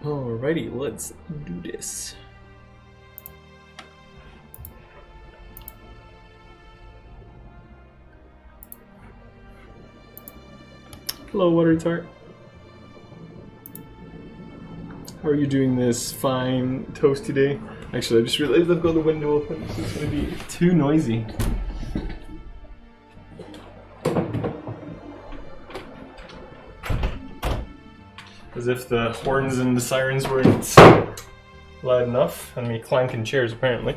Alrighty, let's do this. Hello, Watery Tart. How are you doing this fine toasty day? Actually, I just realized I've got the window open, so it's going to be too noisy. As if the horns and the sirens weren't loud enough, and me clanking chairs apparently.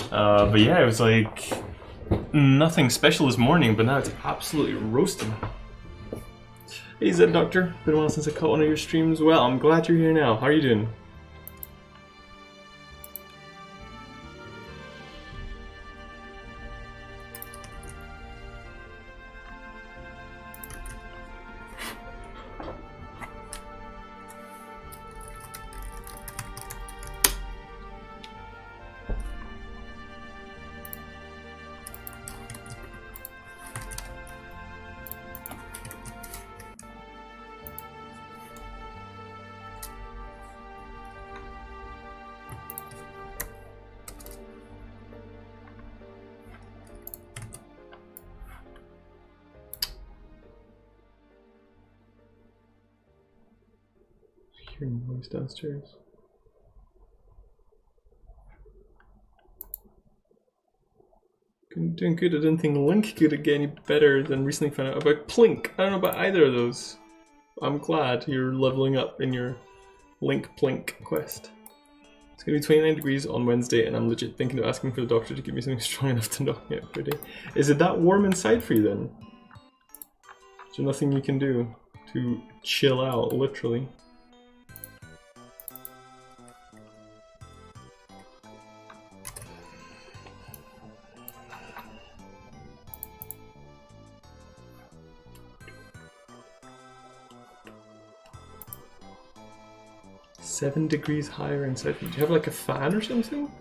But yeah, it was like nothing special this morning, but now it's absolutely roasting. Hey Zed Doctor, been a while since I caught one of your streams. Well, I'm glad you're here now. How are you doing? Hearing noise downstairs. Doing good. I didn't think Link could get any better than recently found out about Plink. I don't know about either of those. I'm glad you're leveling up in your Link Plink quest. It's gonna be 29 degrees on Wednesday, and I'm legit thinking of asking for the doctor to give me something strong enough to knock me out for a day. Is it that warm inside for you then? Is there nothing you can do to chill out, literally? Seven degrees higher inside. Do you have like a fan or something?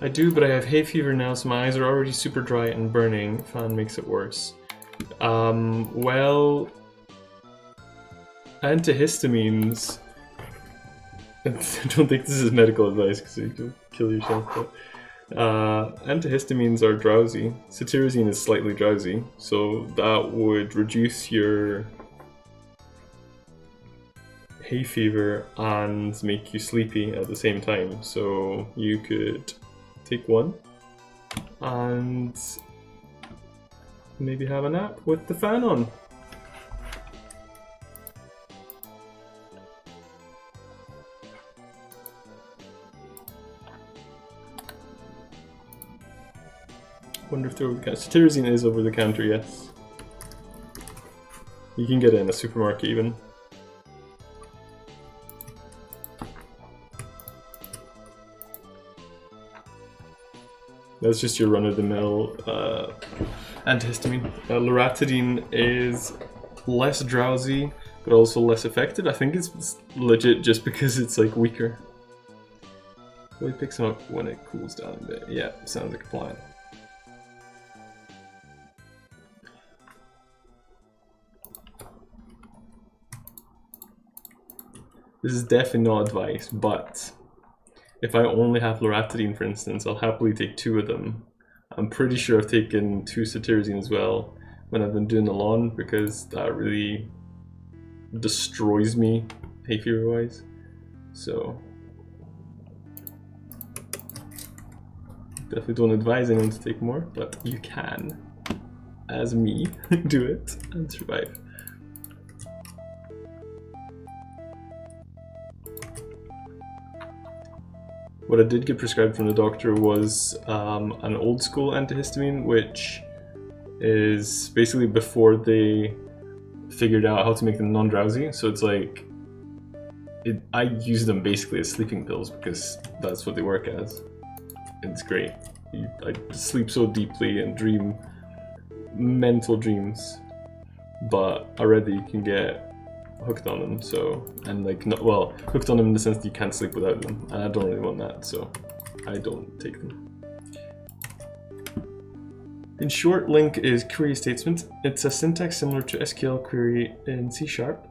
I do, but I have hay fever now, so my eyes are already super dry and burning. Fan makes it worse. Well, antihistamines. I don't think this is medical advice because you can kill yourself. But antihistamines are drowsy. Cetirizine is slightly drowsy, so that would reduce your hay fever and make you sleepy at the same time. So you could take one and maybe have a nap with the fan on. Wonder if they're over the counter. Cetirizine is over the counter, yes. You can get it in a supermarket even. That's just your run-of-the-mill antihistamine. Loratadine is less drowsy, but also less effective. I think it's legit just because it's like weaker. Really picks them up when it cools down a bit. Yeah, sounds like a plan. This is definitely not advice, but if I only have loratadine, for instance, I'll happily take two of them. I'm pretty sure I've taken two cetirizine as well when I've been doing the lawn, because that really destroys me hay fever wise. So definitely don't advise anyone to take more, but you can, as me, do it and survive. What I did get prescribed from the doctor was an old school antihistamine, which is basically before they figured out how to make them non-drowsy. So it's like, I use them basically as sleeping pills because that's what they work as. It's great. I sleep so deeply and dream mental dreams, but already you can get hooked on them. So, and like, not, well, hooked on them in the sense that you can't sleep without them, and I don't really want that, so I don't take them. In short, LINQ is query statement. It's a syntax similar to SQL query in C#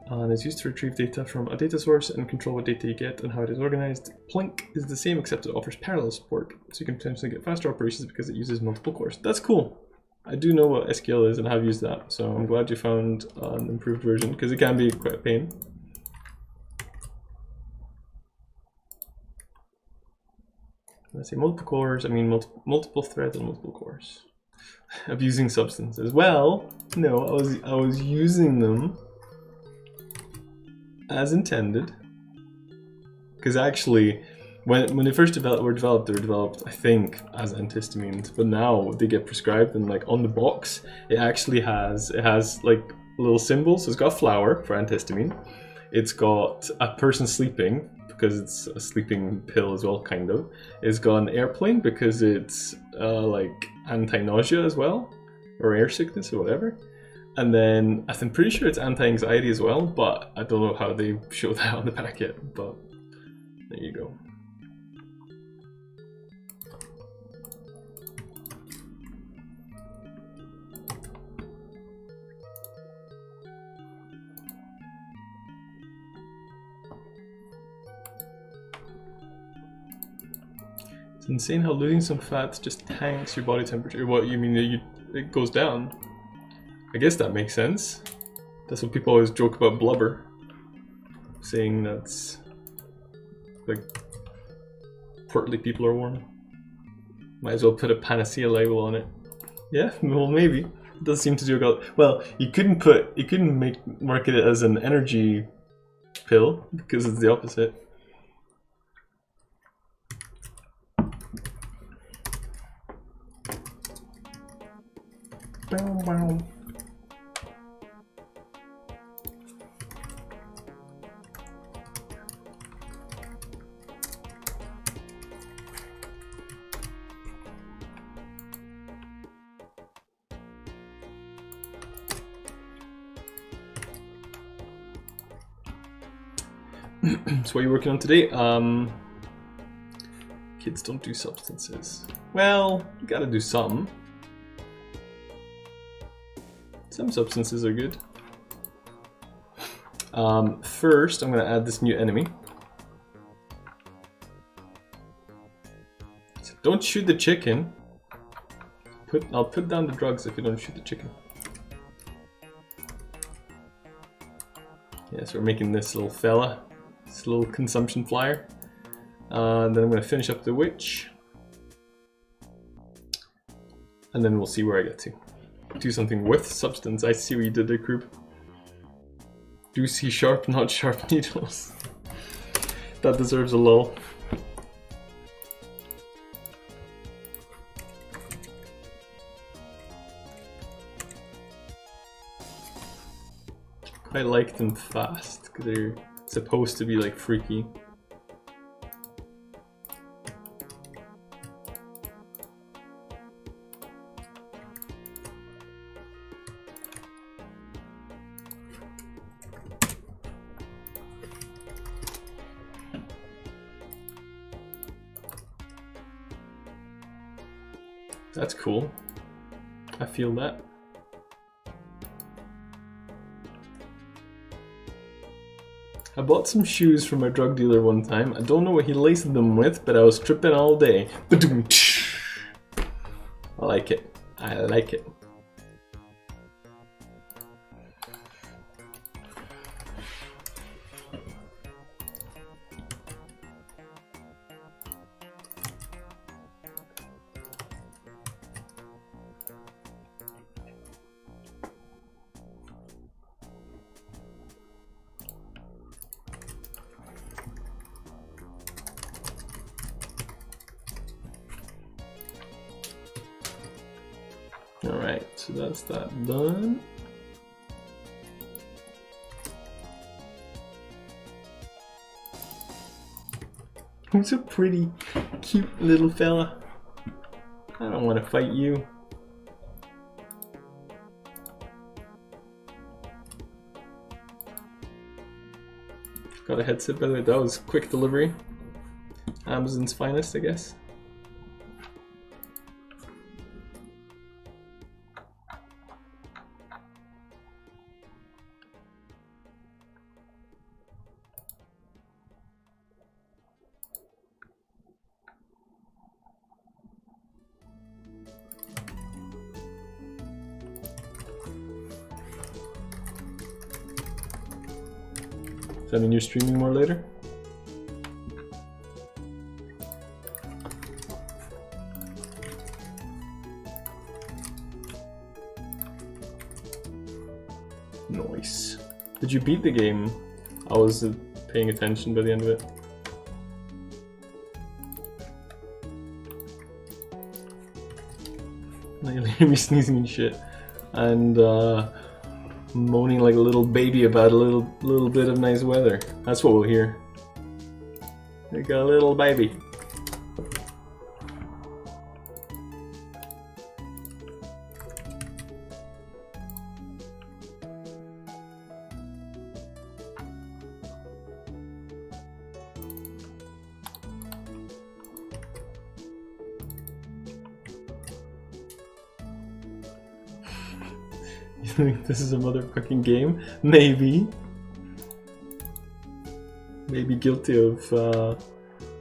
and is used to retrieve data from a data source and control what data you get and how it is organized. Plink is the same except it offers parallel support, so you can potentially get faster operations because it uses multiple cores. That's cool. I do know what SQL is and have used that, so I'm glad you found an improved version because it can be quite a pain. When I say multiple cores, I mean multiple threads and multiple cores. Abusing substances. Well, no, I was using them as intended. Because actually, when they first were developed, I think, as antihistamines. But now they get prescribed, and like on the box, it actually has like little symbols. So it's got a flower for antihistamine. It's got a person sleeping, because it's a sleeping pill as well, kind of. It's got an airplane because it's like anti-nausea as well, or air sickness or whatever. And then I'm pretty sure it's anti-anxiety as well, but I don't know how they show that on the back yet, but there you go. Insane how losing some fat just tanks your body temperature. What you mean? It goes down? I guess that makes sense. That's what people always joke about blubber, saying that's like portly people are warm. Might as well put a panacea label on it. Yeah, well maybe. It does seem to do a lot. Well, you couldn't market it as an energy pill because it's the opposite. Wow. So what are you working on today? Kids don't do substances. Well, you gotta do some. Some substances are good. First, I'm going to add this new enemy. So don't shoot the chicken. I'll put down the drugs if you don't shoot the chicken. Yeah, so we're making this little fella, this little consumption flyer. And then I'm going to finish up the witch. And then we'll see where I get to. Do something with substance. I see what you did there, group. Do C#, not sharp needles. That deserves a lull. Quite like them fast, because they're supposed to be like freaky. That's cool. I feel that. I bought some shoes from a drug dealer one time. I don't know what he laced them with, but I was tripping all day. I like it. I like it. Alright, so that's that done. You're so pretty, cute little fella. I don't want to fight you. Got a headset, by the way. That was quick delivery. Amazon's finest, I guess. Does that mean you're streaming more later? Nice. Did you beat the game? I was paying attention by the end of it. Now you'll hear me sneezing and shit. And moaning like a little baby about a little bit of nice weather. That's what we'll hear. Like a little baby. You think this is a motherfucking game? Maybe. Maybe guilty of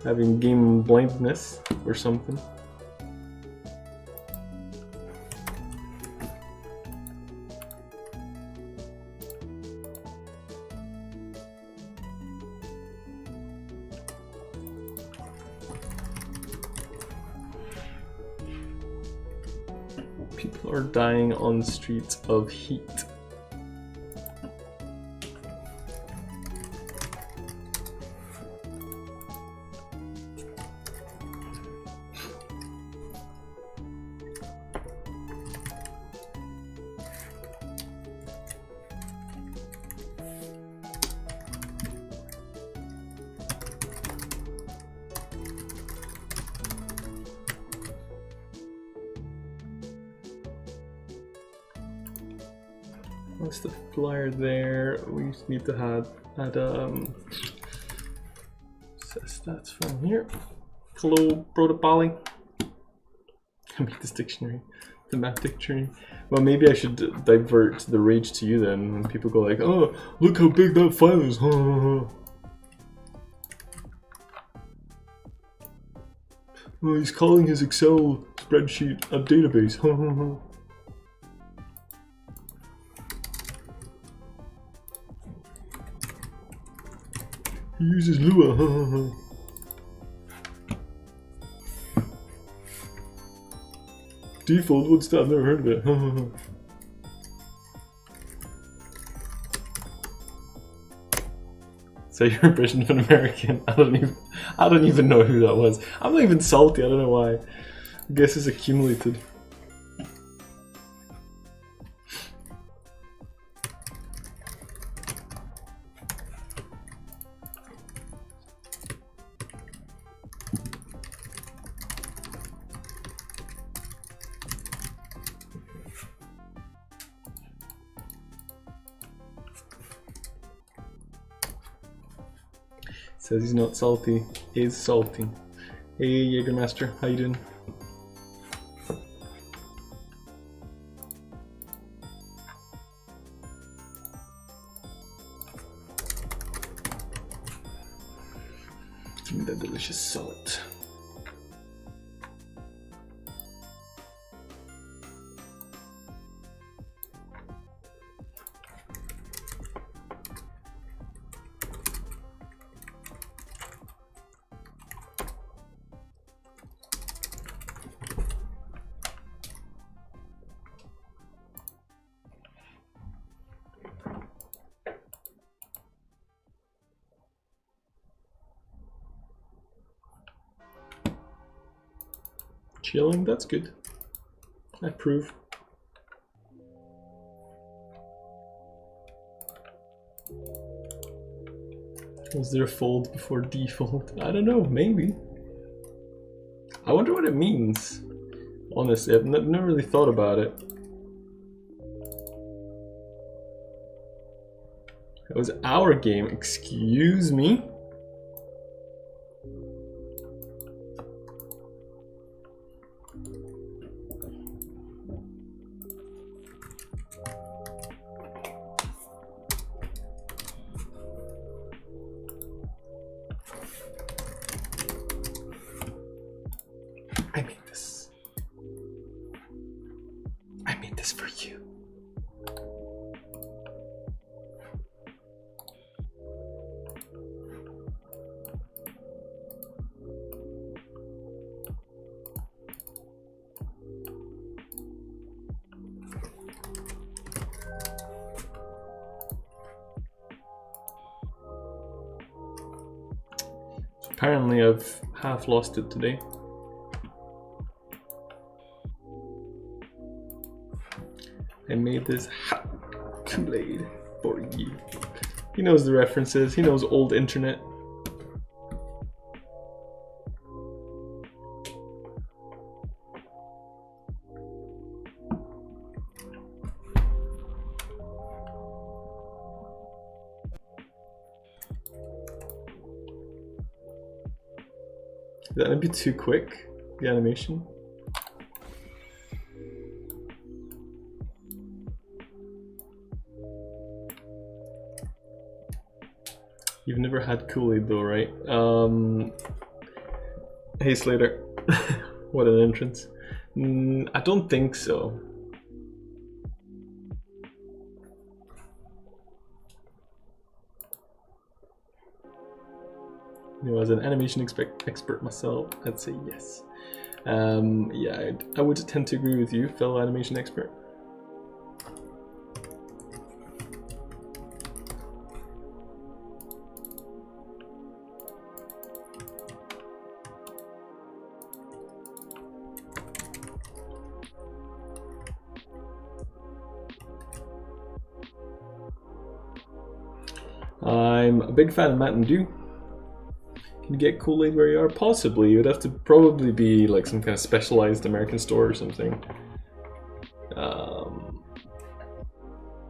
having game blindness or something. People are dying on the streets of heat. What's the flyer there? We just need to add stats from here. Hello, Broda Bali. I make this dictionary, the map dictionary. Well, maybe I should divert the rage to you then when people go like, "Oh, look how big that file is!" Oh, he's calling his Excel spreadsheet a database. He uses Lua. Default, what's that? I've never heard of it. So you're a British and an American. I don't even know who that was. I'm not even salty, I don't know why. I guess it's accumulated. Says he's not salty, is salty. Hey Jägermaster, how you doing? Give me that delicious salt. Chilling, that's good. I approve. Was there a fold before default? I don't know, maybe. I wonder what it means. Honestly, I've never really thought about it. It was our game, excuse me. I made this. I made this for you. Apparently I've half lost it today. I made this hot Kool-Aid for you. He knows the references, he knows old internet. Is that maybe too quick, the animation? You've never had Kool-Aid though, right? Hey Slater, what an entrance. I don't think so. You know, as an animation expert myself, I'd say yes. Yeah, I would tend to agree with you, fellow animation expert. I'm a big fan of Mountain Dew. Can you get Kool-Aid where you are? Possibly. It would have to probably be like some kind of specialized American store or something.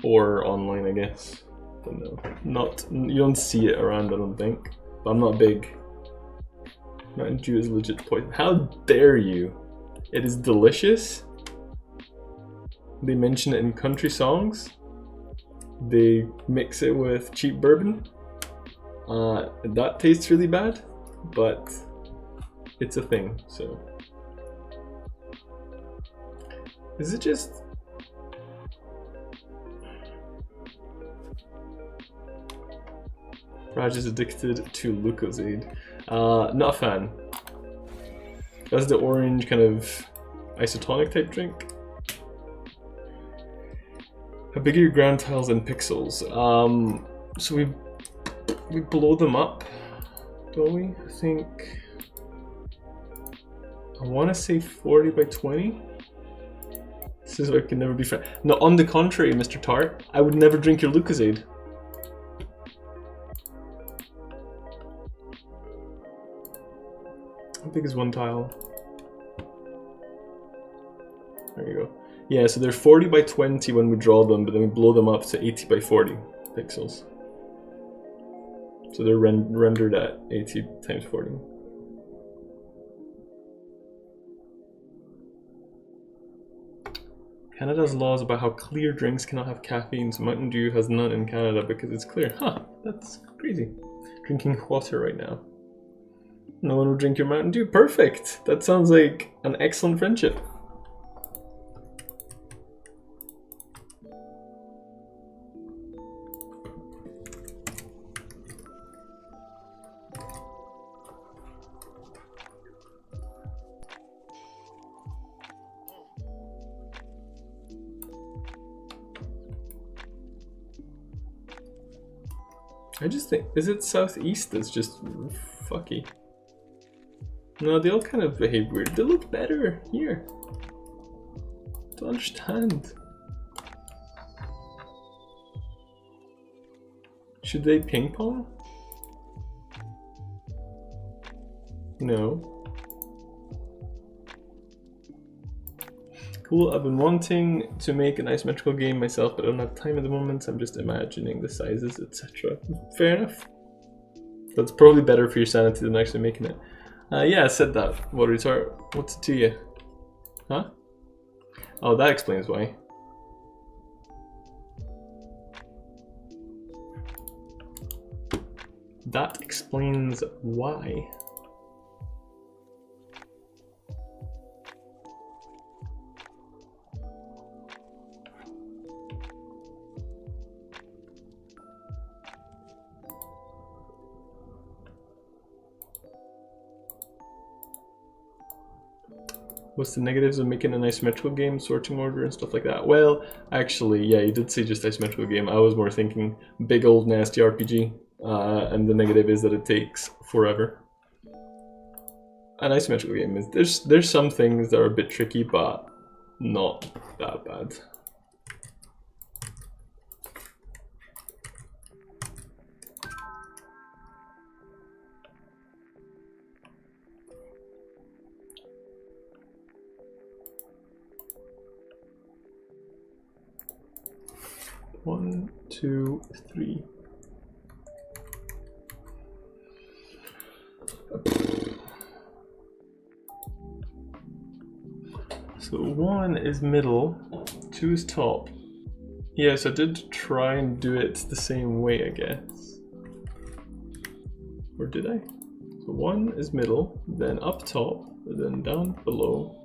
Or online, I guess. Don't know. You don't see it around, I don't think. But I'm not big. Mountain Dew is legit poison. How dare you? It is delicious. They mention it in country songs. They mix it with cheap bourbon. That tastes really bad, but it's a thing, so. Is it just... Raj is addicted to Lucozade. Not a fan. That's the orange kind of isotonic type drink. How big are your ground tiles and pixels? So we blow them up, don't we? I think I want to say 40 by 20. This is why I can never be friends. No, on the contrary, Mr. Tart, I would never drink your Lucozade. How big is one tile? There you go. Yeah, so they're 40 by 20 when we draw them, but then we blow them up to 80 by 40 pixels. So they're rendered at 80 times 40. Canada's laws about how clear drinks cannot have caffeine, so Mountain Dew has none in Canada because it's clear. Huh, that's crazy. Drinking water right now. No one will drink your Mountain Dew. Perfect! That sounds like an excellent friendship. I just think, is it southeast that's just fucky? No, they all kind of behave weird. They look better here. Don't understand. Should they ping pong? know. Cool, I've been wanting to make an isometrical game myself, but I don't have time at the moment. I'm just imagining the sizes, etc. Fair enough. That's probably better for your sanity than actually making it. Yeah, I said that. What retard? What's it to you? Huh? Oh, that explains why. That explains why. What's the negatives of making an isometrical game, sorting order and stuff like that? Well, actually, yeah, you did say just isometrical game. I was more thinking big old nasty RPG, and the negative is that it takes forever. An isometrical game is there's some things that are a bit tricky, but not that bad. One, two, three. So 1 is middle, 2 is top. Yes, I did try and do it the same way, I guess. Or did I? So 1 is middle, then up top, then down below.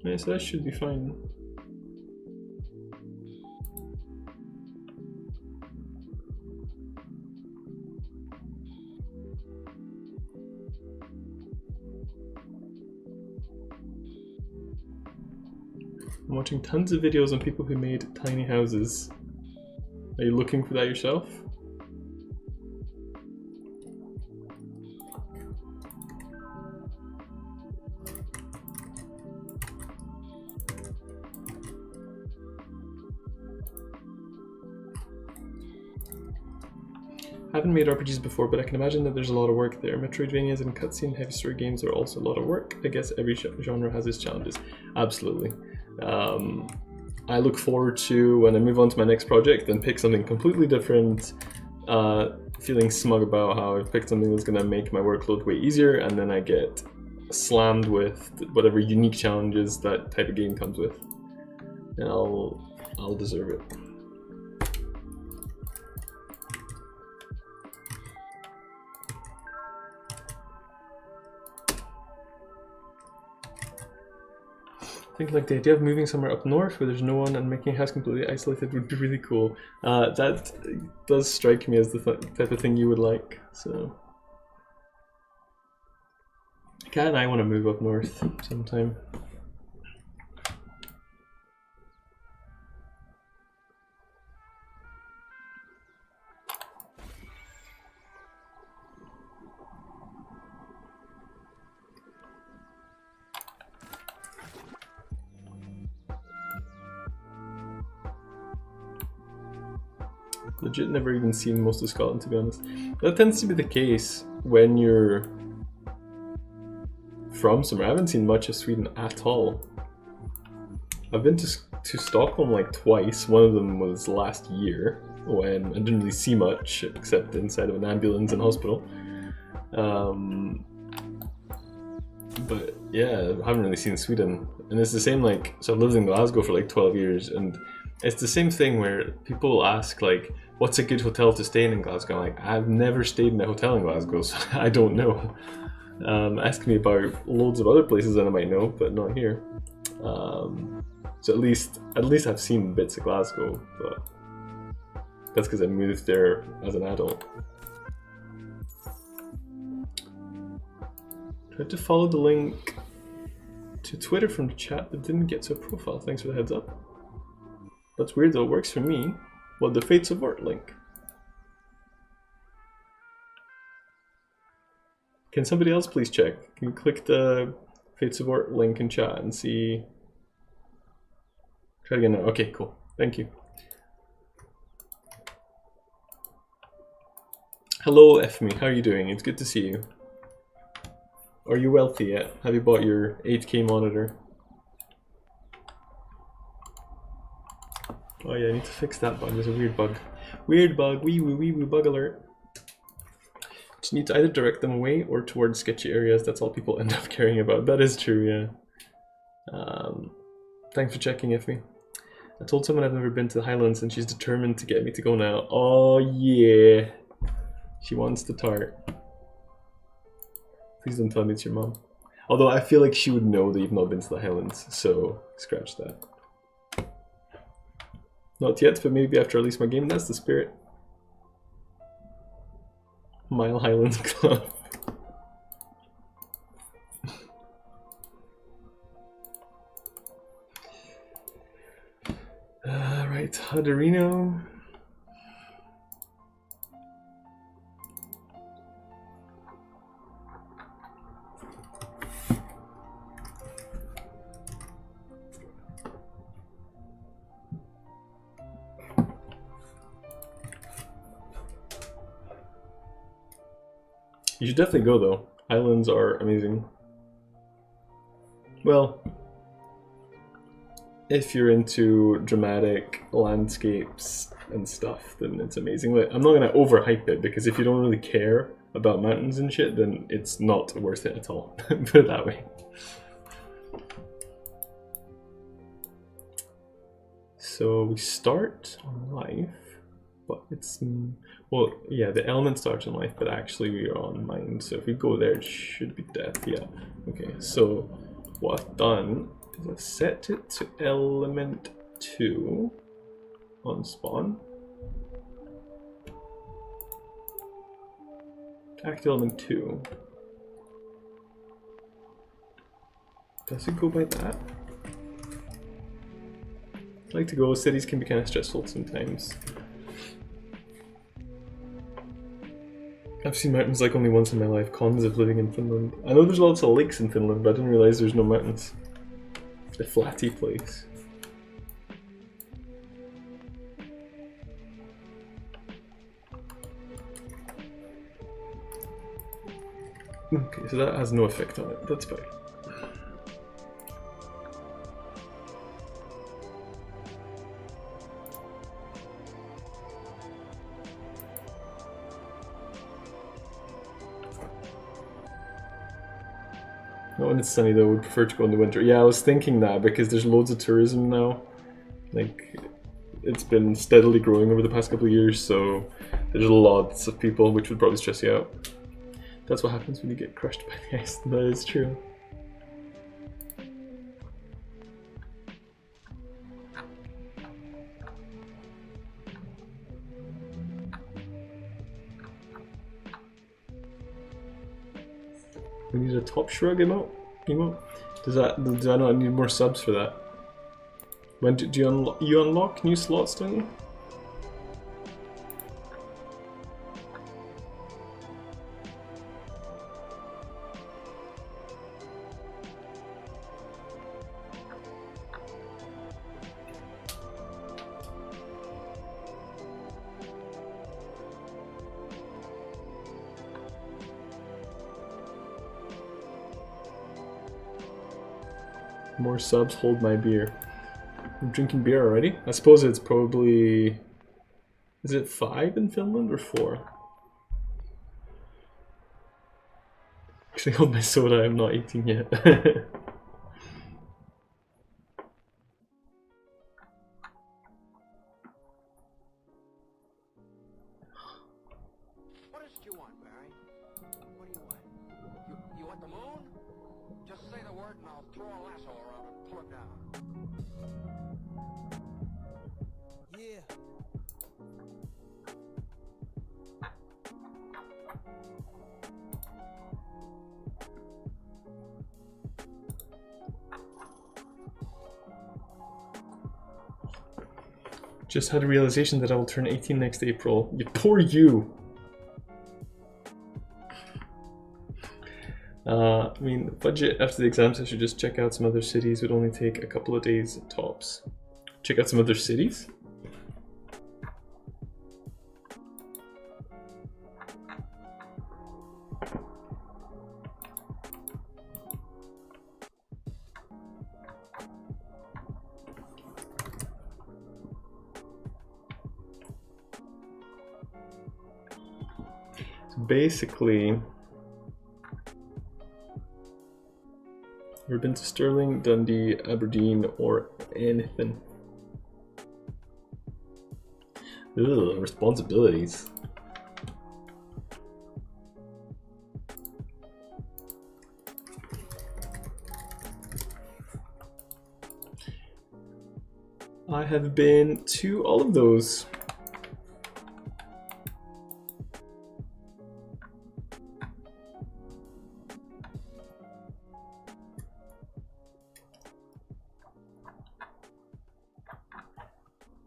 Yeah, so that should be fine. I'm watching tons of videos on people who made tiny houses. Are you looking for that yourself? I haven't made RPGs before, but I can imagine that there's a lot of work there. Metroidvanias and cutscene heavy story games are also a lot of work. I guess every genre has its challenges. Absolutely. I look forward to when I move on to my next project and pick something completely different, feeling smug about how I've picked something that's going to make my workload way easier, and then I get slammed with whatever unique challenges that type of game comes with. And I'll deserve it. I think like the idea of moving somewhere up north where there's no one and making a house completely isolated would be really cool. That does strike me as the type of thing you would like. So, Kat and I want to move up north sometime. Legit never even seen most of Scotland, to be honest. That tends to be the case when you're from somewhere. I haven't seen much of Sweden at all. I've been to Stockholm like twice. One of them was last year when I didn't really see much except inside of an ambulance and hospital. But yeah, I haven't really seen Sweden. And it's the same, like, so I've lived in Glasgow for like 12 years, and it's the same thing where people ask like, what's a good hotel to stay in Glasgow? I'm like, I've never stayed in a hotel in Glasgow, so I don't know. Ask me about loads of other places that I might know, but not here. So at least I've seen bits of Glasgow, but that's because I moved there as an adult. Tried to follow the link to Twitter from the chat, but didn't get to a profile. Thanks for the heads up. That's weird though, it works for me. Well, the Fates of Art link. Can somebody else please check? Can you click the Fates of Art link in chat and see? Try it again now. Okay, cool. Thank you. Hello, Efmi. How are you doing? It's good to see you. Are you wealthy yet? Have you bought your 8K monitor? Oh yeah, I need to fix that bug. There's a weird bug. Weird bug. Wee woo bug alert. Just need to either direct them away or towards sketchy areas. That's all people end up caring about. That is true, yeah. Thanks for checking, Ify. I told someone I've never been to the Highlands and she's determined to get me to go now. Oh yeah. She wants the tart. Please don't tell me it's your mom. Although I feel like she would know that you've not been to the Highlands, so scratch that. Not yet, but maybe after I release my game. That's the spirit. Mile Highlands Club. Right, Hadarino. You should definitely go though. Islands are amazing. Well, if you're into dramatic landscapes and stuff, then it's amazing. Like, I'm not gonna overhype it because if you don't really care about mountains and shit, then it's not worth it at all. Put it that way. So we start on life, but it's well, yeah, the element starts on life, but actually we are on mind. So if we go there, it should be death. Yeah. Okay. So what I've done is I've set it to element 2 on spawn. Active element 2. Does it go by that? I like to go. Cities can be kind of stressful sometimes. I've seen mountains like only once in my life. Cons of living in Finland. I know there's lots of lakes in Finland, but I didn't realize there's no mountains. It's a flatty place. Okay, so that has no effect on it. That's fine. Not when it's sunny though, would prefer to go in the winter. Yeah, I was thinking that because there's loads of tourism now. Like, it's been steadily growing over the past couple of years, so there's lots of people, which would probably stress you out. That's what happens when you get crushed by the ice. That is true. We need a top shrug emote. Do I not need more subs for that? When do you unlock new slots, don't you? More subs, hold my beer. I'm drinking beer already? I suppose it's probably... Is it 5 in Finland or 4? Actually, hold my soda, I'm not 18 yet. What is it you want, Barry? What do you want? You want the moon? Just say the word and I'll throw a lasso around and pull it down. Yeah. Just had a realization that I will turn 18 next April. You poor you! I mean, budget after the exams, I should just check out some other cities. Would only take a couple of days at tops. Check out some other cities? basically, never been to Stirling, Dundee, Aberdeen, or anything. Ugh, responsibilities. I have been to all of those.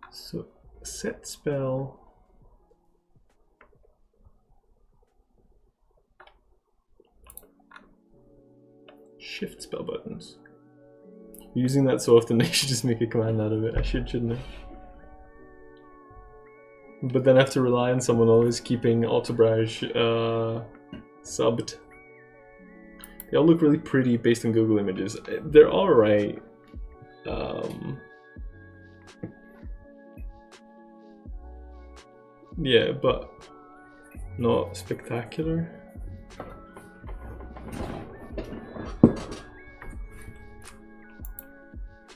So, set spell. Shift spell buttons. Using that so often, I should just make a command out of it. I should, shouldn't I? But then I have to rely on someone always keeping Autobrage subbed. They all look really pretty based on Google Images. They're alright. Yeah, but not spectacular.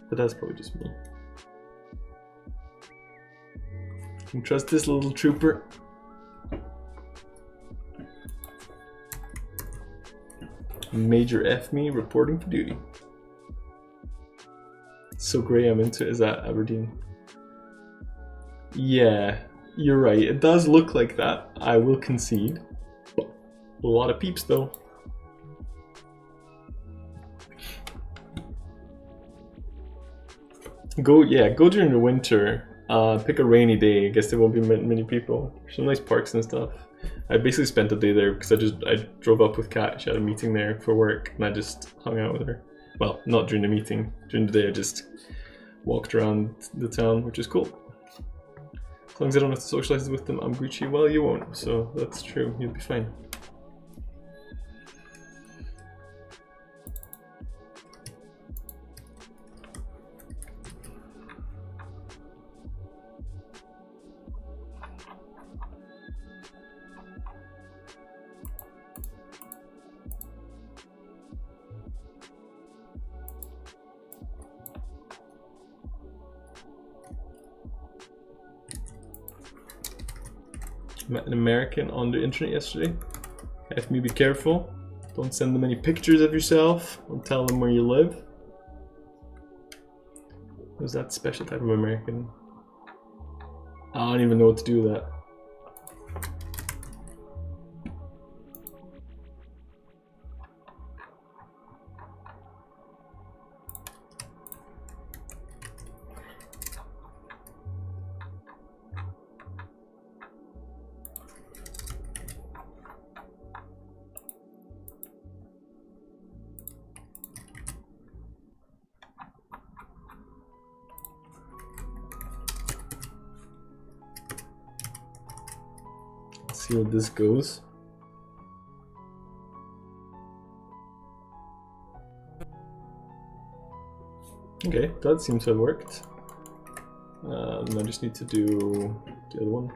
But that's probably just me. Can trust this little trooper. Major F me reporting for duty. So Grey, I'm into it. Is that Aberdeen? Yeah, you're right. It does look like that. I will concede. A lot of peeps though. Go during the winter. Pick a rainy day. I guess there won't be many people. There's some nice parks and stuff. I basically spent a day there because I drove up with Kat. She had a meeting there for work, and I just hung out with her. Well, not during the meeting. During the day, I just walked around the town, which is cool. As long as I don't have to socialize with them, I'm Gucci. Well, you won't, so that's true. You'll be fine. Met an American on the internet yesterday. Have me be careful. Don't send them any pictures of yourself. Don't tell them where you live. Who's that special type of American? I don't even know what to do with that. See how this goes. Okay, that seems to have worked. I just need to do the other one.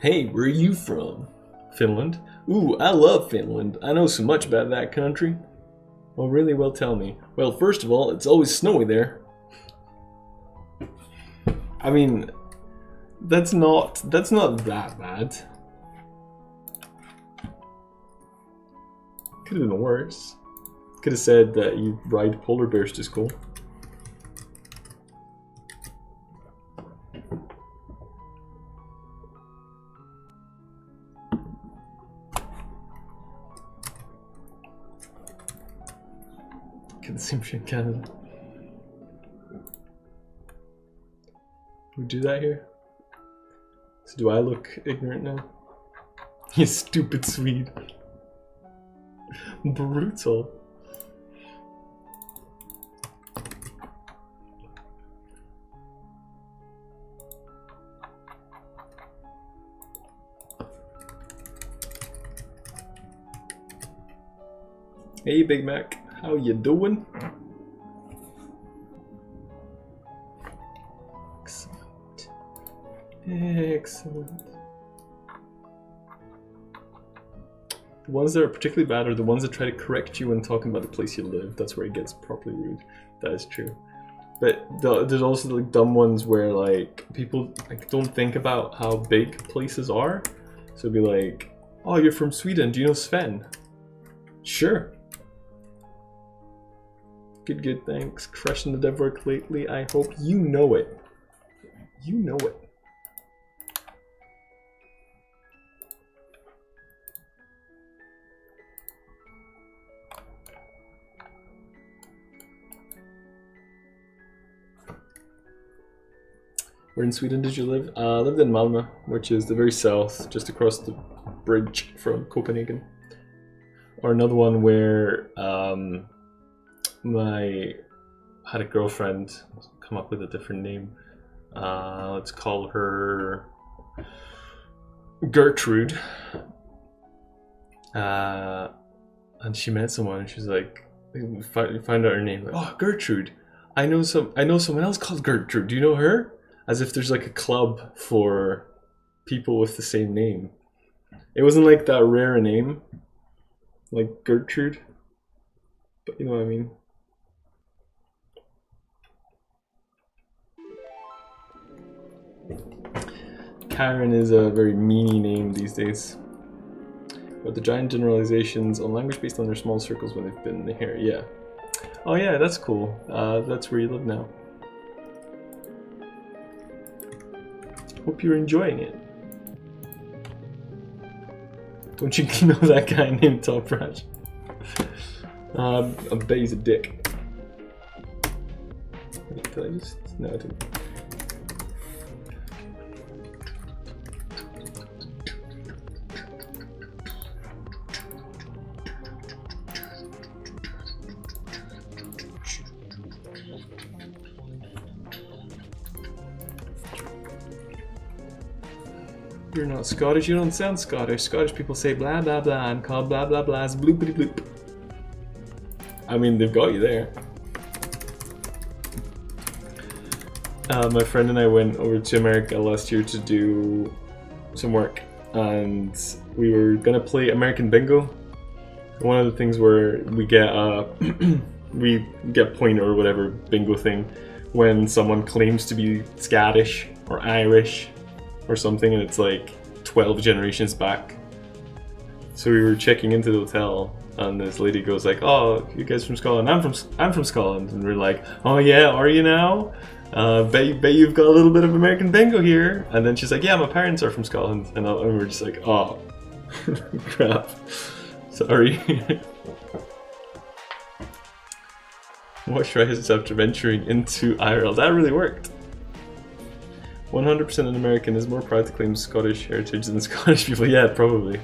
Hey, where are you from? Finland? Ooh, I love Finland. I know so much about that country. Oh, really? Well, tell me. Well, first of all, it's always snowy there. I mean, that's not that bad. Could have been worse. Could have said that you ride polar bears to school. Could have seemed in Canada. we do that here? So do I look ignorant now? You stupid Swede. Brutal. Hey Big Mac, how you doing? Excellent. Excellent. The ones that are particularly bad are the ones that try to correct you when talking about the place you live. That's where it gets properly rude. That is true. But there's also like dumb ones where like people like don't think about how big places are. So it'd be like, oh, you're from Sweden, do you know Sven? Sure. Good, good, thanks. Crushing the dev work lately. I hope you know it. You know it. Where in Sweden did you live? I lived in Malmö, which is the very south, just across the bridge from Copenhagen. Or another one where I had a girlfriend, come up with a different name. Let's call her Gertrude. And she met someone, and she's like, find out her name. Like, oh, Gertrude. I know someone else called Gertrude. Do you know her? As if there's like a club for people with the same name. It wasn't like that rare a name, like Gertrude, but you know what I mean. Karen is a very meany name these days. But the giant generalizations on language based on their small circles when they've been here, yeah. Oh yeah, that's cool. That's where you live now. Hope you're enjoying it. Don't you know that guy named Top Rash? I bet he's a dick. Wait, did I just... No, I didn't. You're not Scottish, you don't sound Scottish. Scottish people say blah blah blah and call blah blah blahs bloopity bloop. I mean, they've got you there. My friend and I went over to America last year to do some work, and we were gonna play American Bingo. One of the things where we get we get point or whatever bingo thing when someone claims to be Scottish or Irish or something, and it's like 12 generations back. So we were checking into the hotel, and this lady goes like, "Oh, you guys from Scotland?" I'm from Scotland, and we're like, "Oh yeah, are you now? Bet you've got a little bit of American Bingo here." And then she's like, "Yeah, my parents are from Scotland," and we're just like, "Oh, crap, sorry." Watch Rises after venturing into IRL. That really worked. 100% an American is more proud to claim Scottish heritage than Scottish people. Yeah, probably.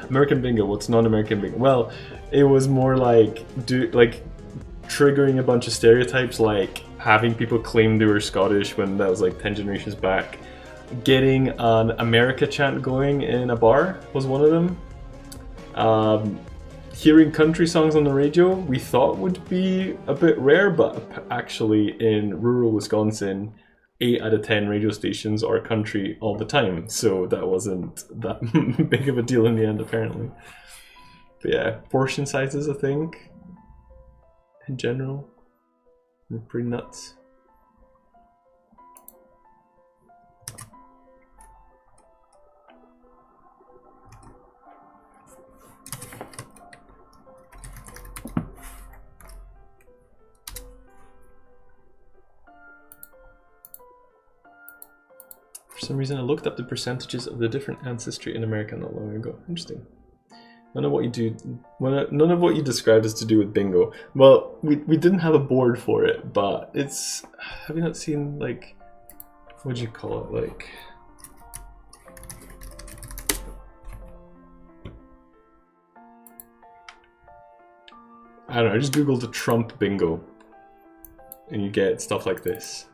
American Bingo. What's non-American Bingo? Well, it was more like triggering a bunch of stereotypes, like having people claim they were Scottish when that was like 10 generations back. Getting an America chant going in a bar was one of them. Hearing country songs on the radio we thought would be a bit rare, but actually in rural Wisconsin, 8 out of 10 radio stations are country all the time, so that wasn't that big of a deal in the end, apparently. But yeah, portion sizes, I think, in general, are pretty nuts. For some reason I looked up the percentages of the different ancestry in America not long ago. Interesting. None of what you described is to do with bingo. Well, we didn't have a board for it, but it's... Have you not seen, like... what'd you call it? Like, I don't know, I just googled the Trump bingo and you get stuff like this.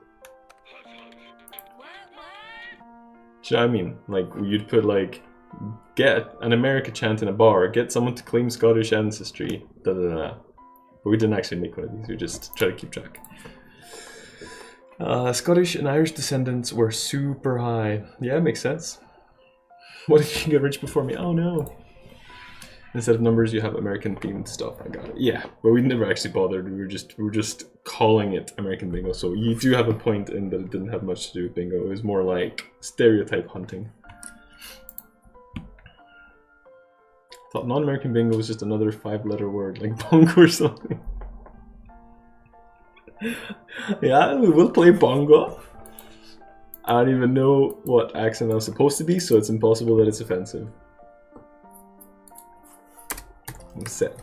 Do you know what I mean? Like, you'd put like, get an America chant in a bar, get someone to claim Scottish ancestry, da da da. But we didn't actually make one of these, we just try to keep track. Scottish and Irish descendants were super high. Yeah, makes sense. What if you can get rich before me? Oh no. Instead of numbers, you have American themed stuff. I got it. Yeah, but we never actually bothered. We were just calling it American bingo. So you do have a point in that it didn't have much to do with bingo. It was more like stereotype hunting. Thought non-American bingo was just another 5-letter word, like bongo or something. Yeah, we will play bongo. I don't even know what accent I was supposed to be, so it's impossible that it's offensive. I'm set.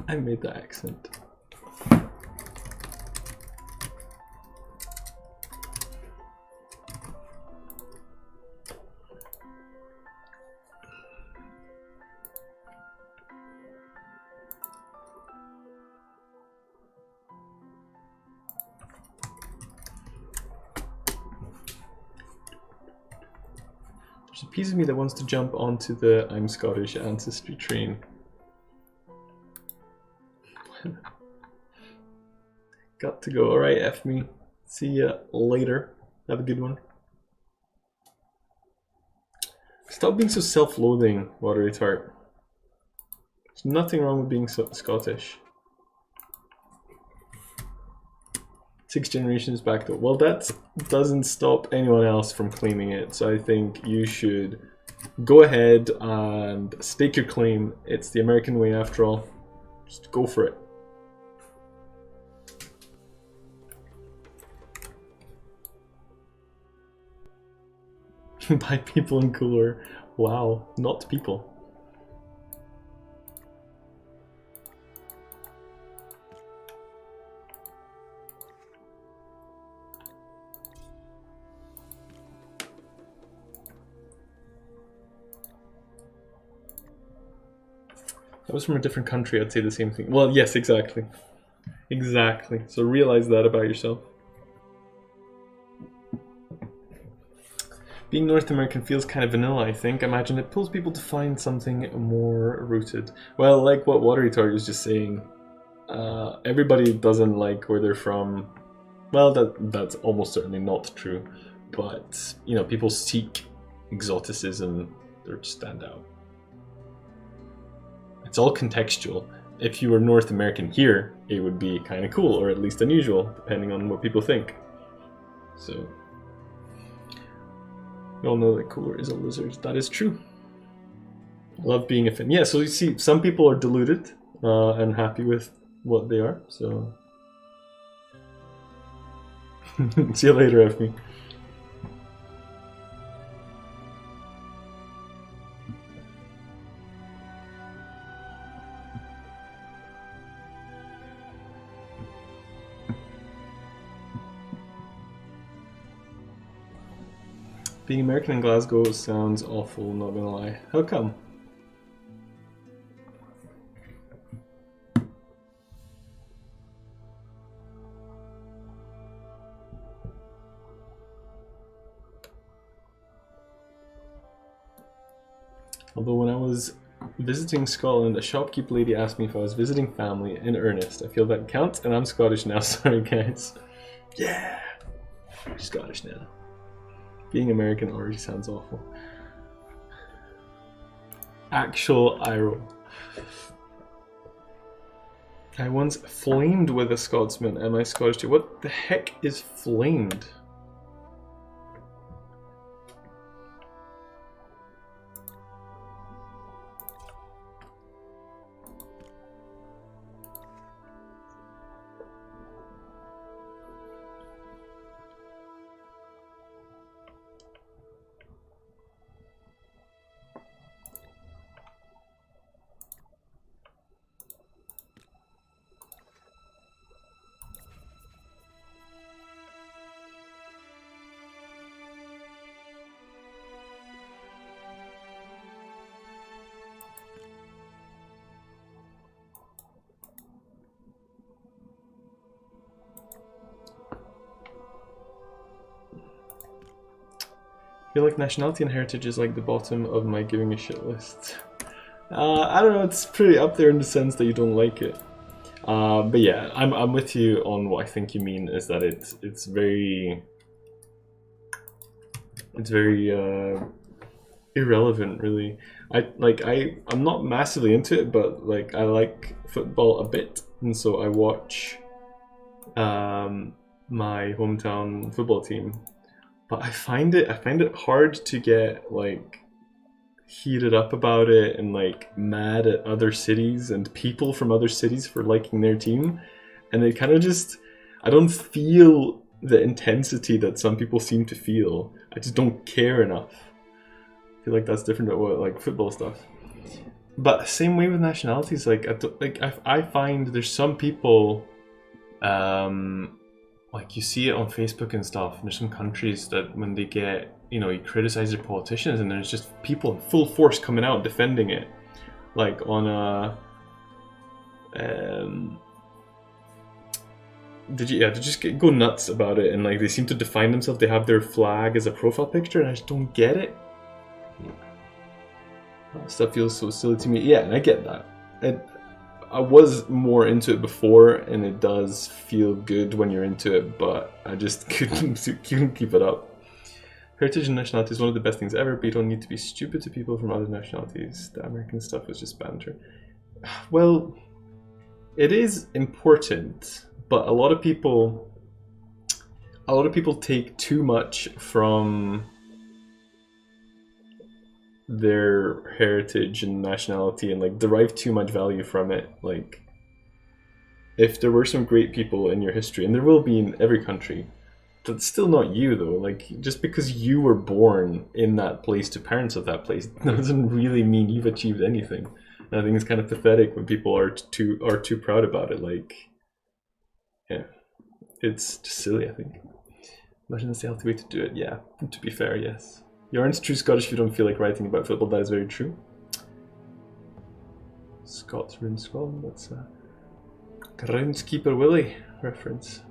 I made the accent. There's a piece of me that wants to jump onto the I'm Scottish ancestry train. Got to go. Alright, F me. See ya later. Have a good one. Stop being so self-loathing, Watery Tart. There's nothing wrong with being so Scottish. 6 generations back though. Well, that doesn't stop anyone else from claiming it, so I think you should go ahead and stake your claim. It's the American way after all. Just go for it. By people in cooler. Wow, not people. If I was from a different country, I'd say the same thing. Well, yes, exactly. Exactly. So realize that about yourself. Being North American feels kind of vanilla, I think. Imagine it pulls people to find something more rooted. Well, like what Watery Tart was just saying, everybody doesn't like where they're from. Well, that's almost certainly not true. But, you know, people seek exoticism to stand out. It's all contextual. If you were North American here, it would be kind of cool, or at least unusual, depending on what people think. So, we all know that Cooler is a lizard. That is true. I love being a fan. Yeah, so you see, some people are deluded and happy with what they are, so... See you later, FB. Being American in Glasgow sounds awful, not gonna lie. How come? Although when I was visiting Scotland, a shopkeep lady asked me if I was visiting family in earnest. I feel that counts, and I'm Scottish now. Sorry, guys. Yeah! I'm Scottish now. Being American already sounds awful. Actual iro. I once flamed with a Scotsman. Am I Scottish too? What the heck is flamed? feel like nationality and heritage is like the bottom of my giving a shit list. I don't know, it's pretty up there in the sense that you don't like it. But yeah, I'm with you on what I think you mean is that it's very irrelevant, really. I'm not massively into it, but like I like football a bit, and so I watch my hometown football team. But I find it hard to get like heated up about it and like mad at other cities and people from other cities for liking their team, and it kind of just, I don't feel the intensity that some people seem to feel. I just don't care enough. I feel like that's different at what like football stuff. But same way with nationalities, I find there's some people, like you see it on Facebook and stuff, and there's some countries that when they get, you know, you criticize their politicians and there's just people in full force coming out defending it. Like on a they just go nuts about it, and like they seem to define themselves. They have their flag as a profile picture, and I just don't get it. That stuff feels so silly to me. Yeah, and I get that. I was more into it before, and it does feel good when you're into it, but I just couldn't keep it up. Heritage and nationality is one of the best things ever, but you don't need to be stupid to people from other nationalities. The American stuff was just banter. Well, it is important, but a lot of people take too much from their heritage and nationality and like derive too much value from it. Like, if there were some great people in your history, and there will be in every country, that's still not you though. Like, just because you were born in that place to parents of that place doesn't really mean you've achieved anything. And I think it's kind of pathetic when people are too proud about it. Like, yeah, it's just silly, I think. Imagine that's the healthy way to do it. Yeah, to be fair, yes. You aren't true Scottish if you don't feel like writing about football. That is very true. Scots are in Scotland. That's a Groundskeeper Willie reference.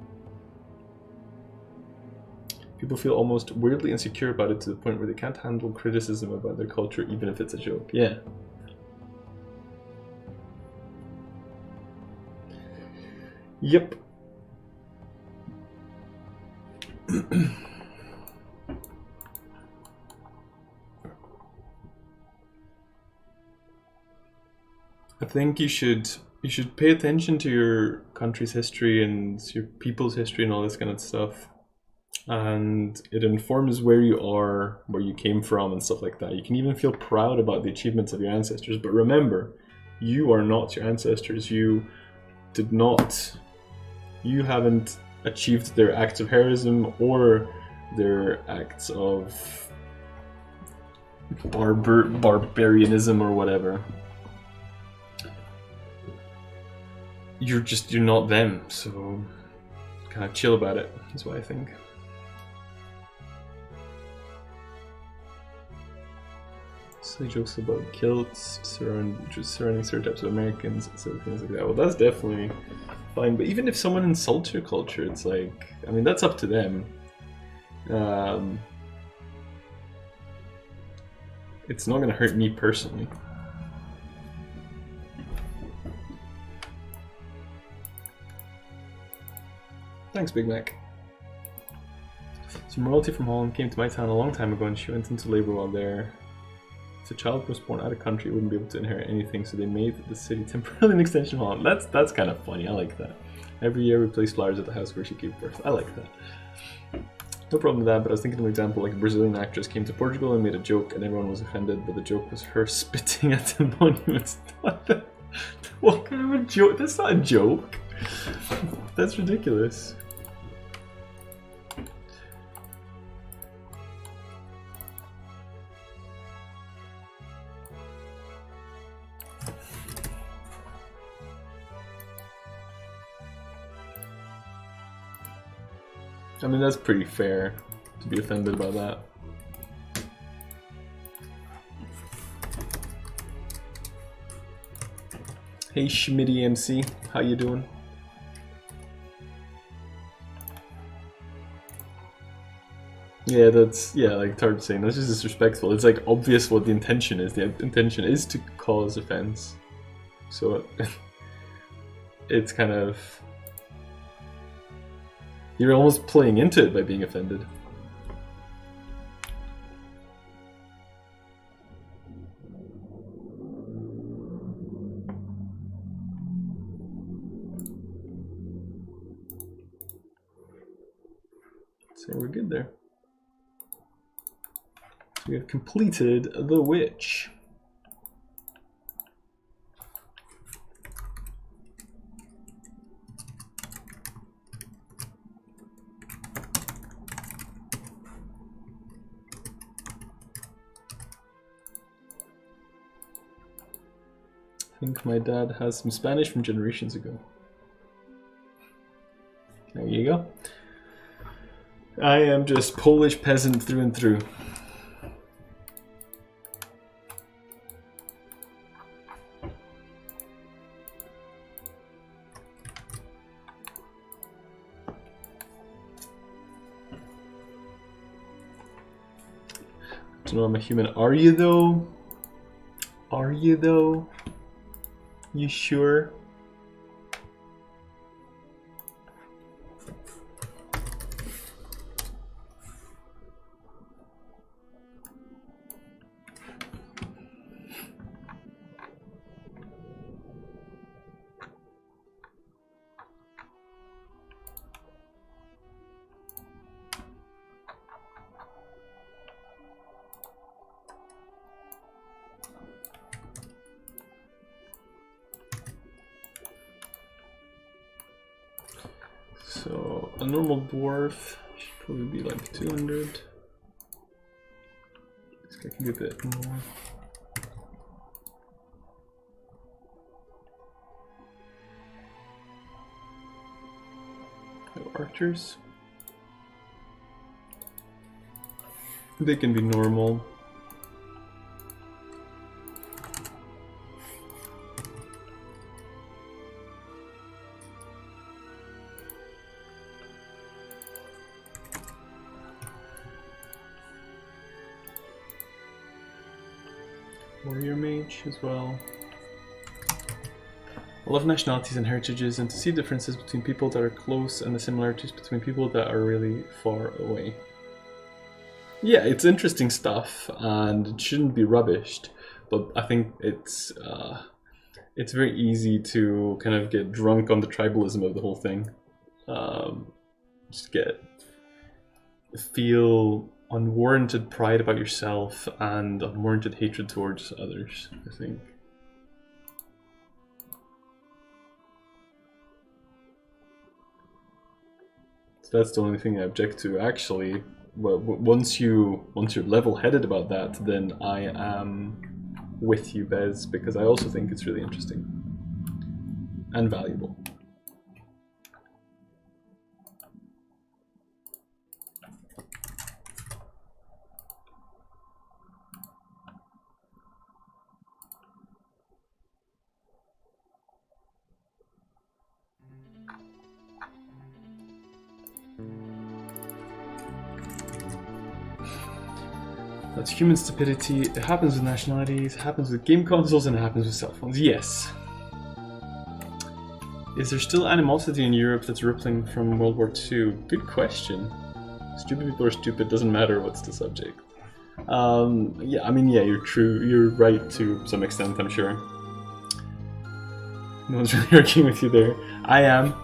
People feel almost weirdly insecure about it to the point where they can't handle criticism about their culture, even if it's a joke. Yeah. Yep. I think you should pay attention to your country's history and your people's history and all this kind of stuff. And it informs where you are, where you came from and stuff like that. You can even feel proud about the achievements of your ancestors, but remember, you are not your ancestors. You haven't achieved their acts of heroism or their acts of barbarianism or whatever. You're not them, so kind of chill about it, is what I think. Silly jokes about kilts, surrounding stereotypes of Americans, and silly things like that. Well, that's definitely fine, but even if someone insults your culture, it's like, I mean, that's up to them. It's not going to hurt me personally. Thanks, Big Mac. Some royalty from Holland came to my town a long time ago, and she went into labor while there. If a child was born out of country, it wouldn't be able to inherit anything, so they made the city temporarily an extension of Holland. That's kind of funny. I like that. Every year we place flowers at the house where she gave birth. I like that. No problem with that, but I was thinking of an example, like a Brazilian actress came to Portugal and made a joke, and everyone was offended, but the joke was her spitting at the monuments. What kind of a joke? That's not a joke. That's ridiculous. I mean, that's pretty fair to be offended by that. Hey Schmitty MC, how you doing? Yeah, that's like it's hard to say. That's just disrespectful. It's like obvious what the intention is. The intention is to cause offense, so it's kind of you're almost playing into it by being offended. So we're good there. So we have completed the witch. I think my dad has some Spanish from generations ago. There you go. I am just Polish peasant through and through. Don't know I'm a human. Are you though? Are you though? You sure? So a normal dwarf should probably be like 200. This guy can be a bit more. No archers. They can be normal. Warrior mage as well. I love nationalities and heritages and to see differences between people that are close and the similarities between people that are really far away. Yeah, it's interesting stuff and it shouldn't be rubbished, but I think it's very easy to kind of get drunk on the tribalism of the whole thing. Just feel unwarranted pride about yourself and unwarranted hatred towards others, I think. So that's the only thing I object to. Actually, well, once you're level-headed about that, then I am with you, Bez, because I also think it's really interesting and valuable. That's human stupidity. It happens with nationalities, it happens with game consoles, and it happens with cell phones. Yes. Is there still animosity in Europe that's rippling from World War II? Good question. Stupid people are stupid, doesn't matter what's the subject. Yeah, I mean, yeah, you're true. You're right to some extent, I'm sure. No one's really arguing with you there. I am.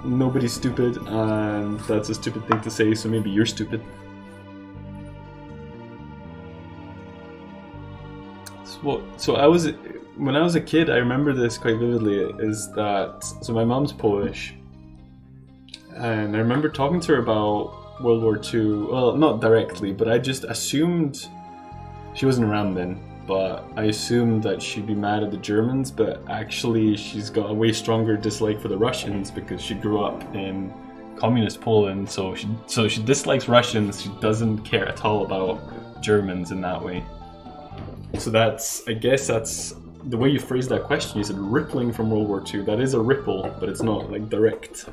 Nobody's stupid, and that's a stupid thing to say, so maybe you're stupid. So when I was a kid, I remember this quite vividly, is that, so my mom's Polish, and I remember talking to her about World War II, well, not directly, but I just assumed, she wasn't around then, but I assumed that she'd be mad at the Germans, but actually she's got a way stronger dislike for the Russians because she grew up in communist Poland, so she dislikes Russians, she doesn't care at all about Germans in that way. So I guess that's the way you phrased that question. You said rippling from World War II. That is a ripple, but it's not like direct.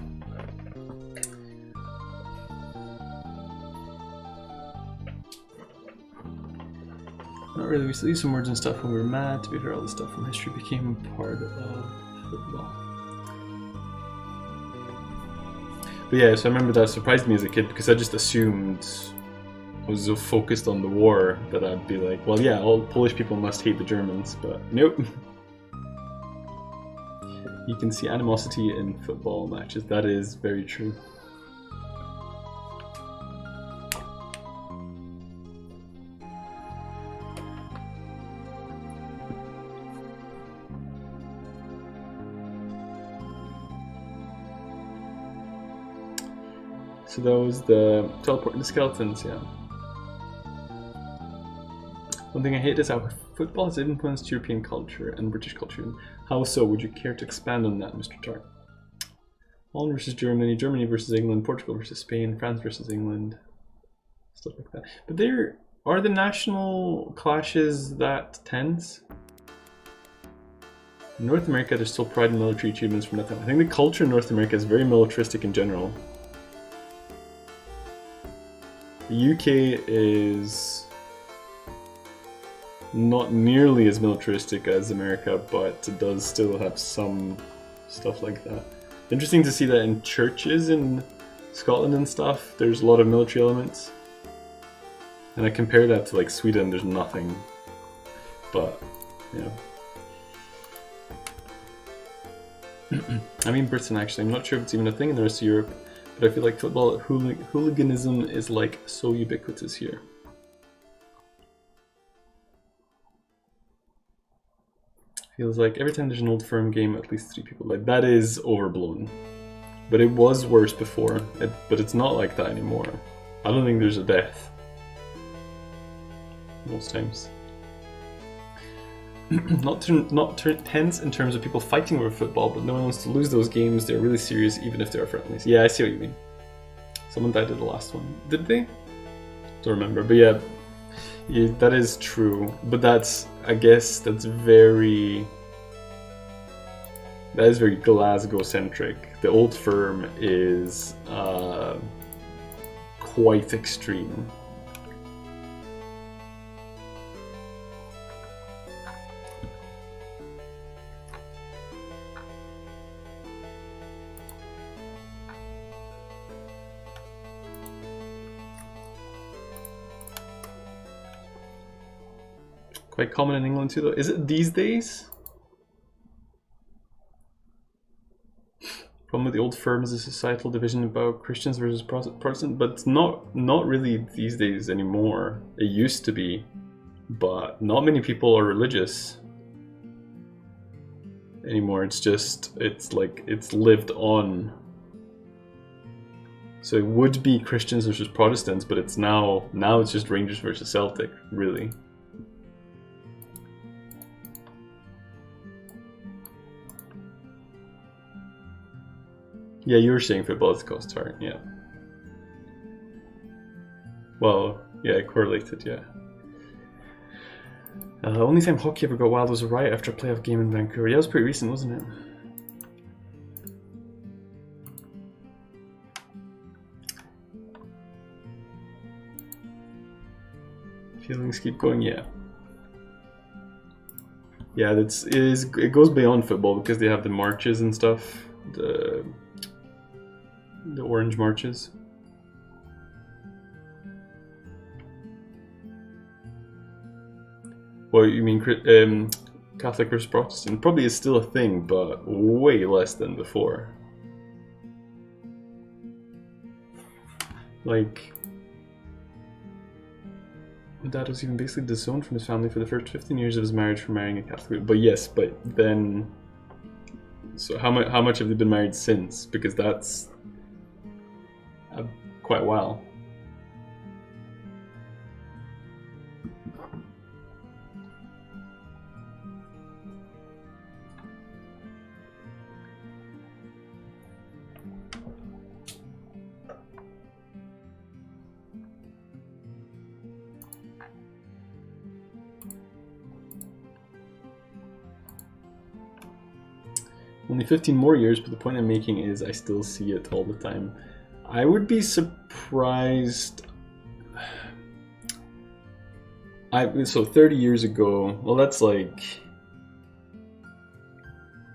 Not really. We used to use some words and stuff when we were mad. To be fair, all this stuff from history became part of football. But yeah, so I remember that surprised me as a kid because I just assumed I was so focused on the war that I'd be like, well, yeah, all Polish people must hate the Germans, but nope. You can see animosity in football matches. That is very true. So that was the teleporting the skeletons, yeah. One thing I hate is how football has influenced European culture and British culture. How so? Would you care to expand on that, Mr. Tart? Holland versus Germany, Germany versus England, Portugal versus Spain, France versus England, stuff like that. But are the national clashes that tense? In North America, there's still pride in military achievements from that time. I think the culture in North America is very militaristic in general. The UK is not nearly as militaristic as America, but it does still have some stuff like that. Interesting to see that in churches in Scotland and stuff, there's a lot of military elements. And I compare that to like Sweden, there's nothing. But, yeah. I mean Britain actually, I'm not sure if it's even a thing in the rest of Europe, but I feel like football hooliganism is like so ubiquitous here. Feels like every time there's an Old Firm game, at least 3 people. Like, that is overblown. But it was worse before. But it's not like that anymore. I don't think there's a death. Most times. not tense in terms of people fighting over football, but no one wants to lose those games. They're really serious, even if they're friendlies. Yeah, I see what you mean. Someone died at the last one. Did they? Don't remember. But yeah, that is true. But that's, I guess, that's very Glasgow-centric. The Old Firm is quite extreme. Quite common in England too, though. Is it these days? Problem with the Old Firm is a societal division about Christians versus Protestant, but it's not really these days anymore. It used to be, but not many people are religious anymore. It's just, it's like, it's lived on. So it would be Christians versus Protestants, but it's now it's just Rangers versus Celtic, really. Yeah, you were saying football is the Coast Tart, yeah. Well, yeah, correlated, yeah. Only time hockey ever got wild was a riot after a playoff game in Vancouver. Yeah, it was pretty recent, wasn't it? Feelings keep going, yeah. Yeah, it goes beyond football because they have the marches and stuff. The orange marches. Well, you mean Catholic versus Protestant? Probably is still a thing, but way less than before. Like, my dad was even basically disowned from his family for the first 15 years of his marriage for marrying a Catholic. But yes, but then, so how much have they been married since? Because that's quite a while. Only 15 more years, but the point I'm making is I still see it all the time. I would be surprised. So 30 years ago, well, that's like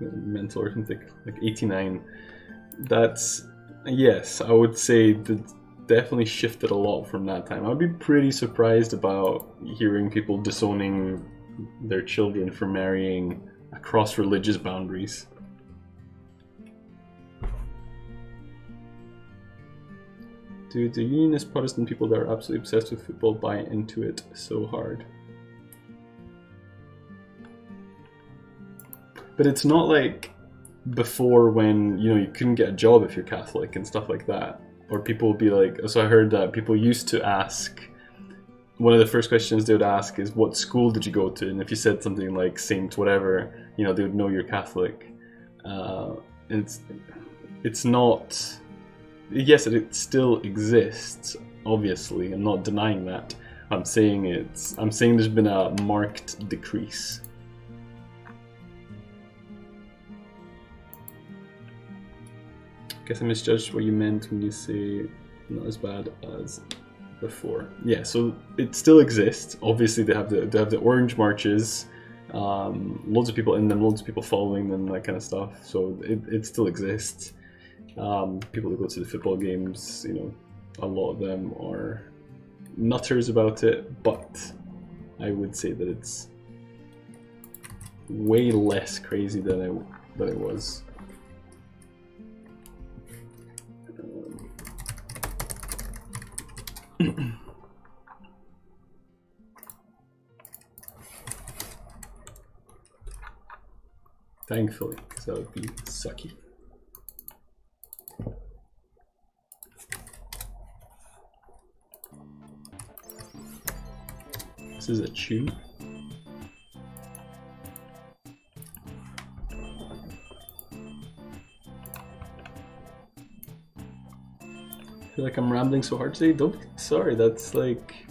mental arithmetic, like 89. That's, yes, I would say that definitely shifted a lot from that time. I'd be pretty surprised about hearing people disowning their children for marrying across religious boundaries. Dude, the unionist Protestant people that are absolutely obsessed with football buy into it so hard. But it's not like before when, you know, you couldn't get a job if you're Catholic and stuff like that. Or people would be like, so I heard that people used to ask, one of the first questions they would ask is, what school did you go to? And if you said something like Saint whatever, you know, they would know you're Catholic. It's not... Yes, it still exists, obviously. I'm not denying that. I'm saying there's been a marked decrease. Guess I misjudged what you meant when you say not as bad as before. Yeah, so it still exists. Obviously, they have the orange marches, loads of people in them, loads of people following them, that kind of stuff. So it still exists. People that go to the football games, you know, a lot of them are nutters about it, but I would say that it's way less crazy than it was. Thankfully, because that would be sucky. This is a tune. I feel like I'm rambling so hard today. Don't be sorry, that's like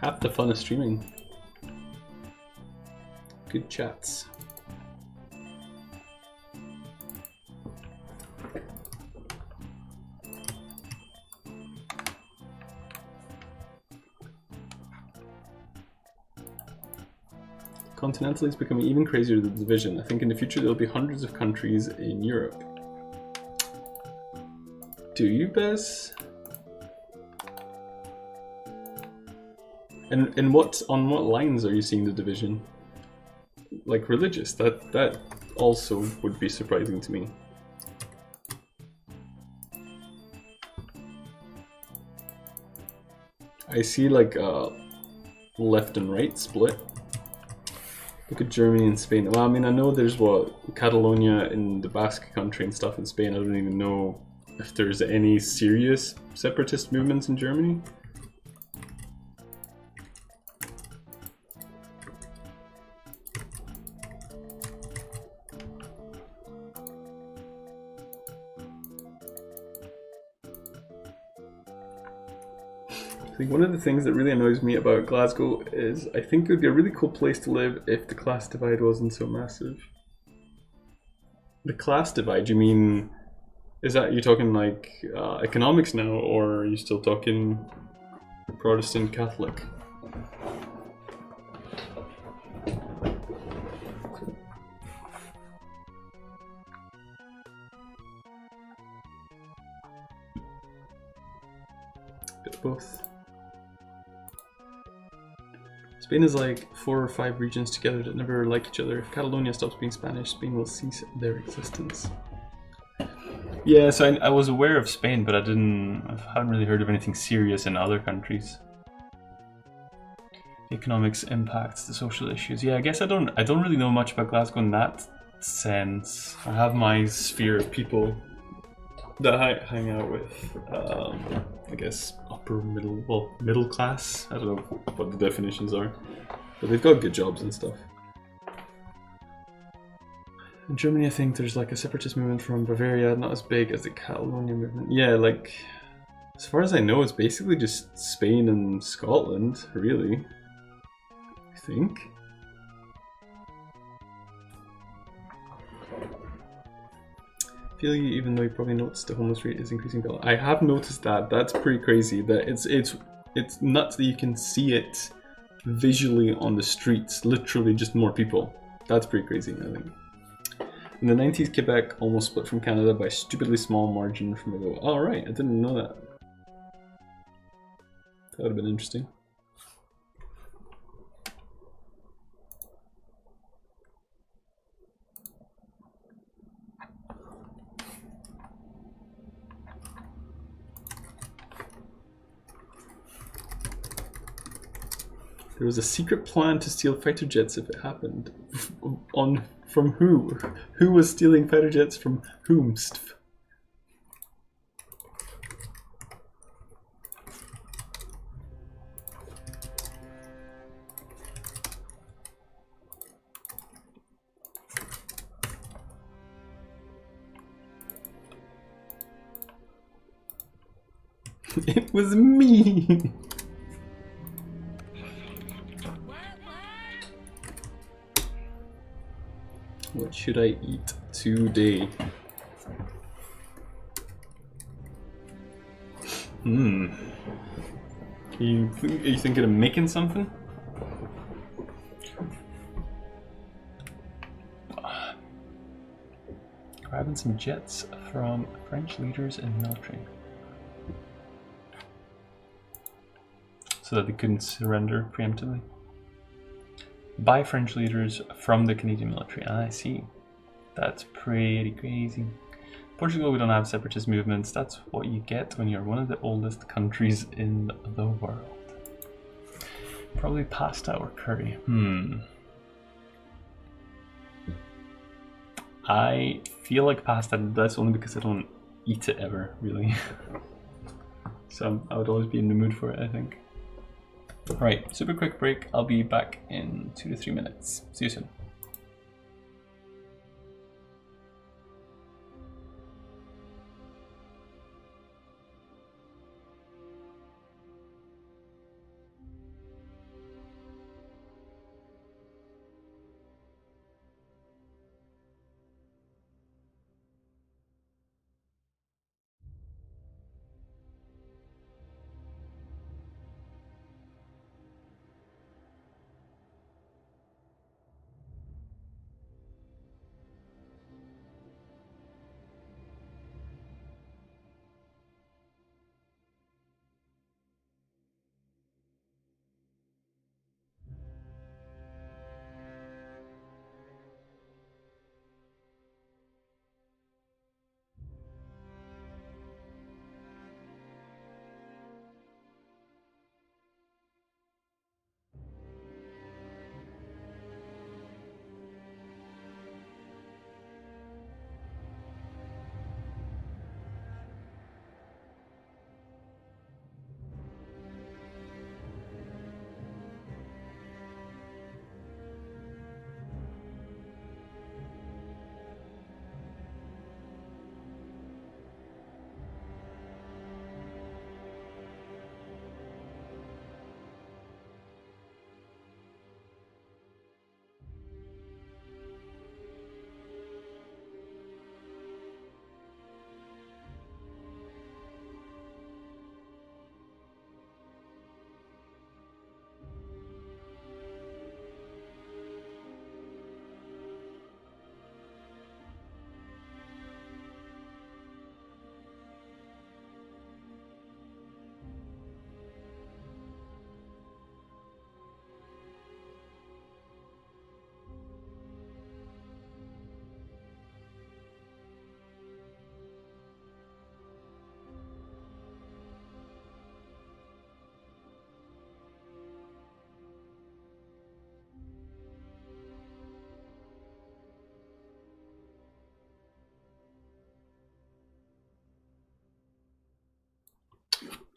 half the fun of streaming. Good chats. Continental is becoming even crazier with the division. I think in the future there will be hundreds of countries in Europe. Do you, Bez? And on what lines are you seeing the division? Like religious? That also would be surprising to me. I see like a left and right split. Look at Germany and Spain. Well, I mean, I know there's Catalonia in the Basque country and stuff in Spain. I don't even know if there's any serious separatist movements in Germany. I think one of the things that really annoys me about Glasgow is I think it would be a really cool place to live if the class divide wasn't so massive. The class divide, you mean, is that, you talking like economics now, or are you still talking Protestant Catholic? Bit of both. Spain is like 4 or 5 regions together that never like each other. If Catalonia stops being Spanish, Spain will cease their existence. Yeah, so I was aware of Spain, but I haven't really heard of anything serious in other countries. Economics impacts the social issues. Yeah, I guess I don't really know much about Glasgow in that sense. I have my sphere of people that I hang out with. I guess middle class. I don't know what the definitions are, but they've got good jobs and stuff. In Germany, I think there's like a separatist movement from Bavaria, not as big as the Catalonia movement. Yeah, like as far as I know, it's basically just Spain and Scotland, really. I think. I feel you, even though you probably noticed the homeless rate is increasing. I have noticed that. That's pretty crazy. That it's nuts that you can see it visually on the streets, literally just more people. That's pretty crazy, I think. In the 90s, Quebec almost split from Canada by a stupidly small margin from a vote. Oh, right, I didn't know that. That would have been interesting. There was a secret plan to steal fighter jets if it happened. From who? Who was stealing fighter jets from whomst? It was me! What should I eat today? Are you thinking of making something? Grabbing some jets from French leaders and military. So that they couldn't surrender preemptively. By French leaders from the Canadian military. I see. That's pretty crazy. Portugal, we don't have separatist movements. That's what you get when you're one of the oldest countries in the world. Probably pasta or curry. I feel like pasta, but that's only because I don't eat it ever, really. So I would always be in the mood for it, I think. Right, super quick break. I'll be back in 2 to 3 minutes. See you soon.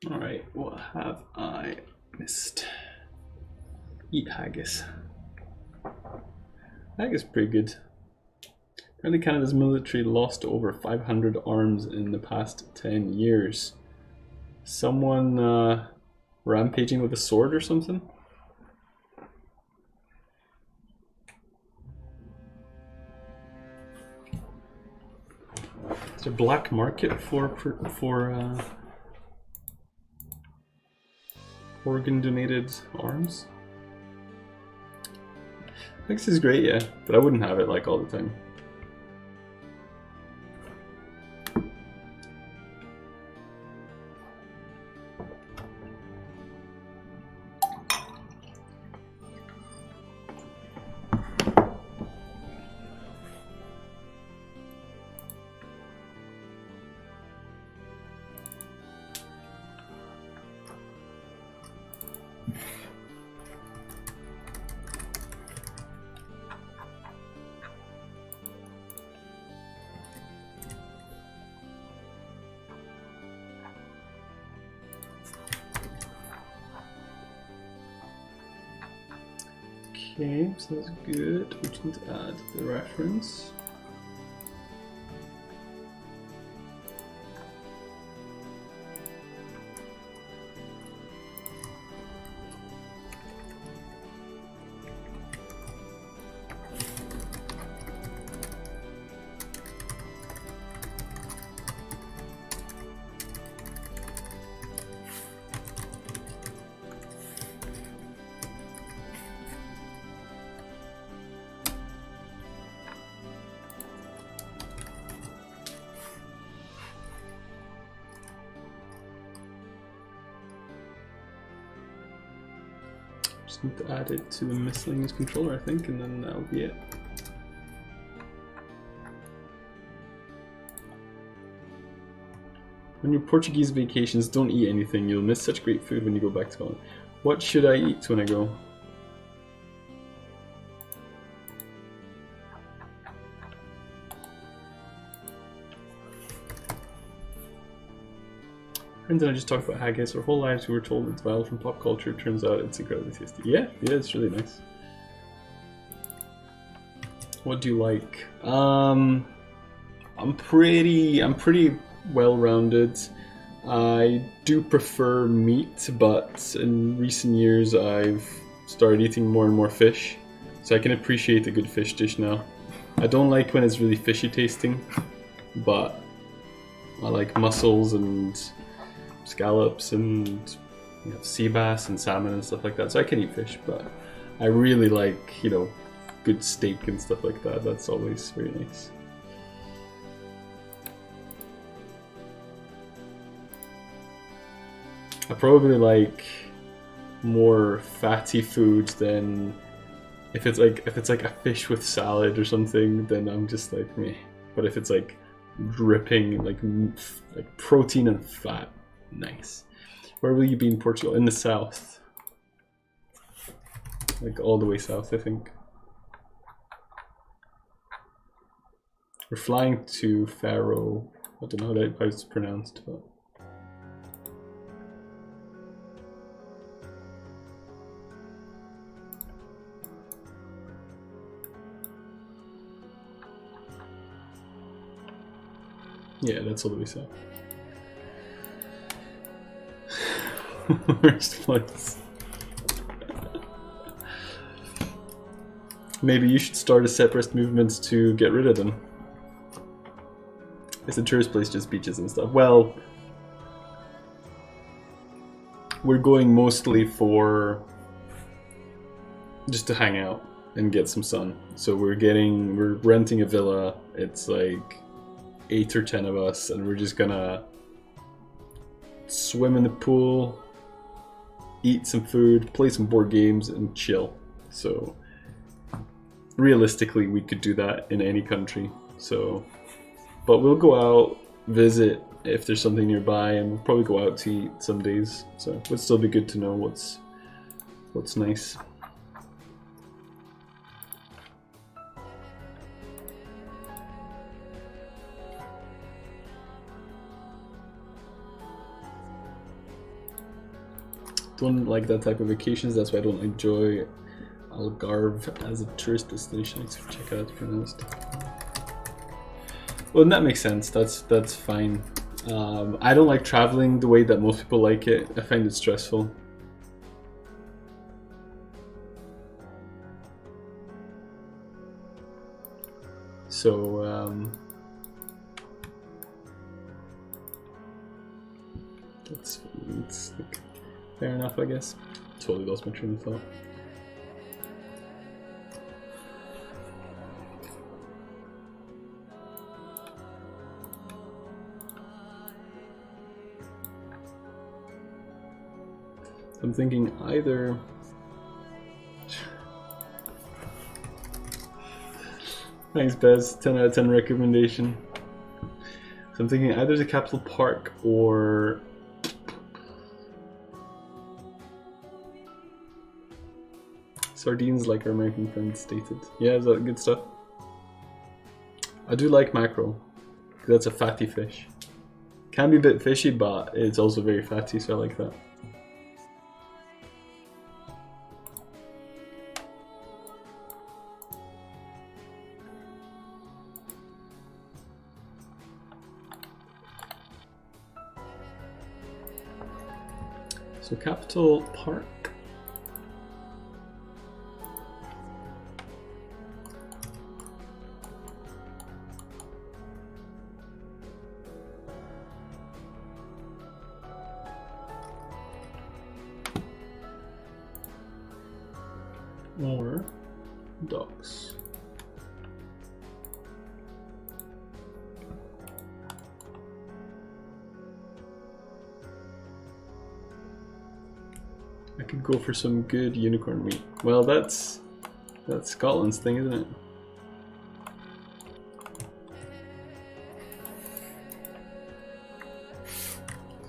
Alright, what have I missed? Eat haggis. Haggis is pretty good. Apparently Canada's military lost over 500 arms in the past 10 years. Someone rampaging with a sword or something? Is there a black market for organ donated arms? Mix is great, yeah, but I wouldn't have it like all the time. Okay, so that's good. We just need to add the reference. Just need to add it to the miscellaneous controller, I think, and then that'll be it. On your Portuguese vacations, don't eat anything. You'll miss such great food when you go back to Scotland. What should I eat when I go? Friends and I just talked about haggis. Our whole lives we were told it's vile from pop culture. Turns out it's incredibly tasty. Yeah, it's really nice. What do you like? I'm pretty well-rounded. I do prefer meat, but in recent years I've started eating more and more fish, so I can appreciate a good fish dish now. I don't like when it's really fishy tasting, but I like mussels and scallops and sea bass and salmon and stuff like that, so I can eat fish, but I really like, good steak and stuff like that. That's always very nice. I probably like more fatty foods than if it's like a fish with salad or something, then I'm just like meh. But if it's like dripping like protein and fat, nice. Where will you be in Portugal? In the south, like all the way south, I think. We're flying to Faro. I don't know how it's pronounced, but. Yeah, that's all the way south. Worst place. Maybe you should start a separatist movement to get rid of them. It's a tourist place, just beaches and stuff. Well, we're going mostly for just to hang out and get some sun. So we're renting a villa. It's like 8 or 10 of us, and we're just gonna swim in the pool, eat some food, play some board games, and chill. So realistically, we could do that in any country. So, but we'll go out, visit if there's something nearby, and we'll probably go out to eat some days. So it would still be good to know what's nice. Don't like that type of vacations. That's why I don't enjoy Algarve as a tourist destination. Let's check out how it's pronounced. Well, that makes sense. That's fine. I don't like traveling the way that most people like it. I find it stressful. So that's like, fair enough, I guess. Totally lost my train of thought. I'm thinking either. Thanks, Bez. 10 out of 10 recommendation. So I'm thinking either the Capital Park or sardines, like our American friends stated. Yeah, is that good stuff? I do like mackerel, because that's a fatty fish. Can be a bit fishy, but it's also very fatty, so I like that. So Capital Park. Or docks. I could go for some good unicorn meat. Well, that's Scotland's thing, isn't it?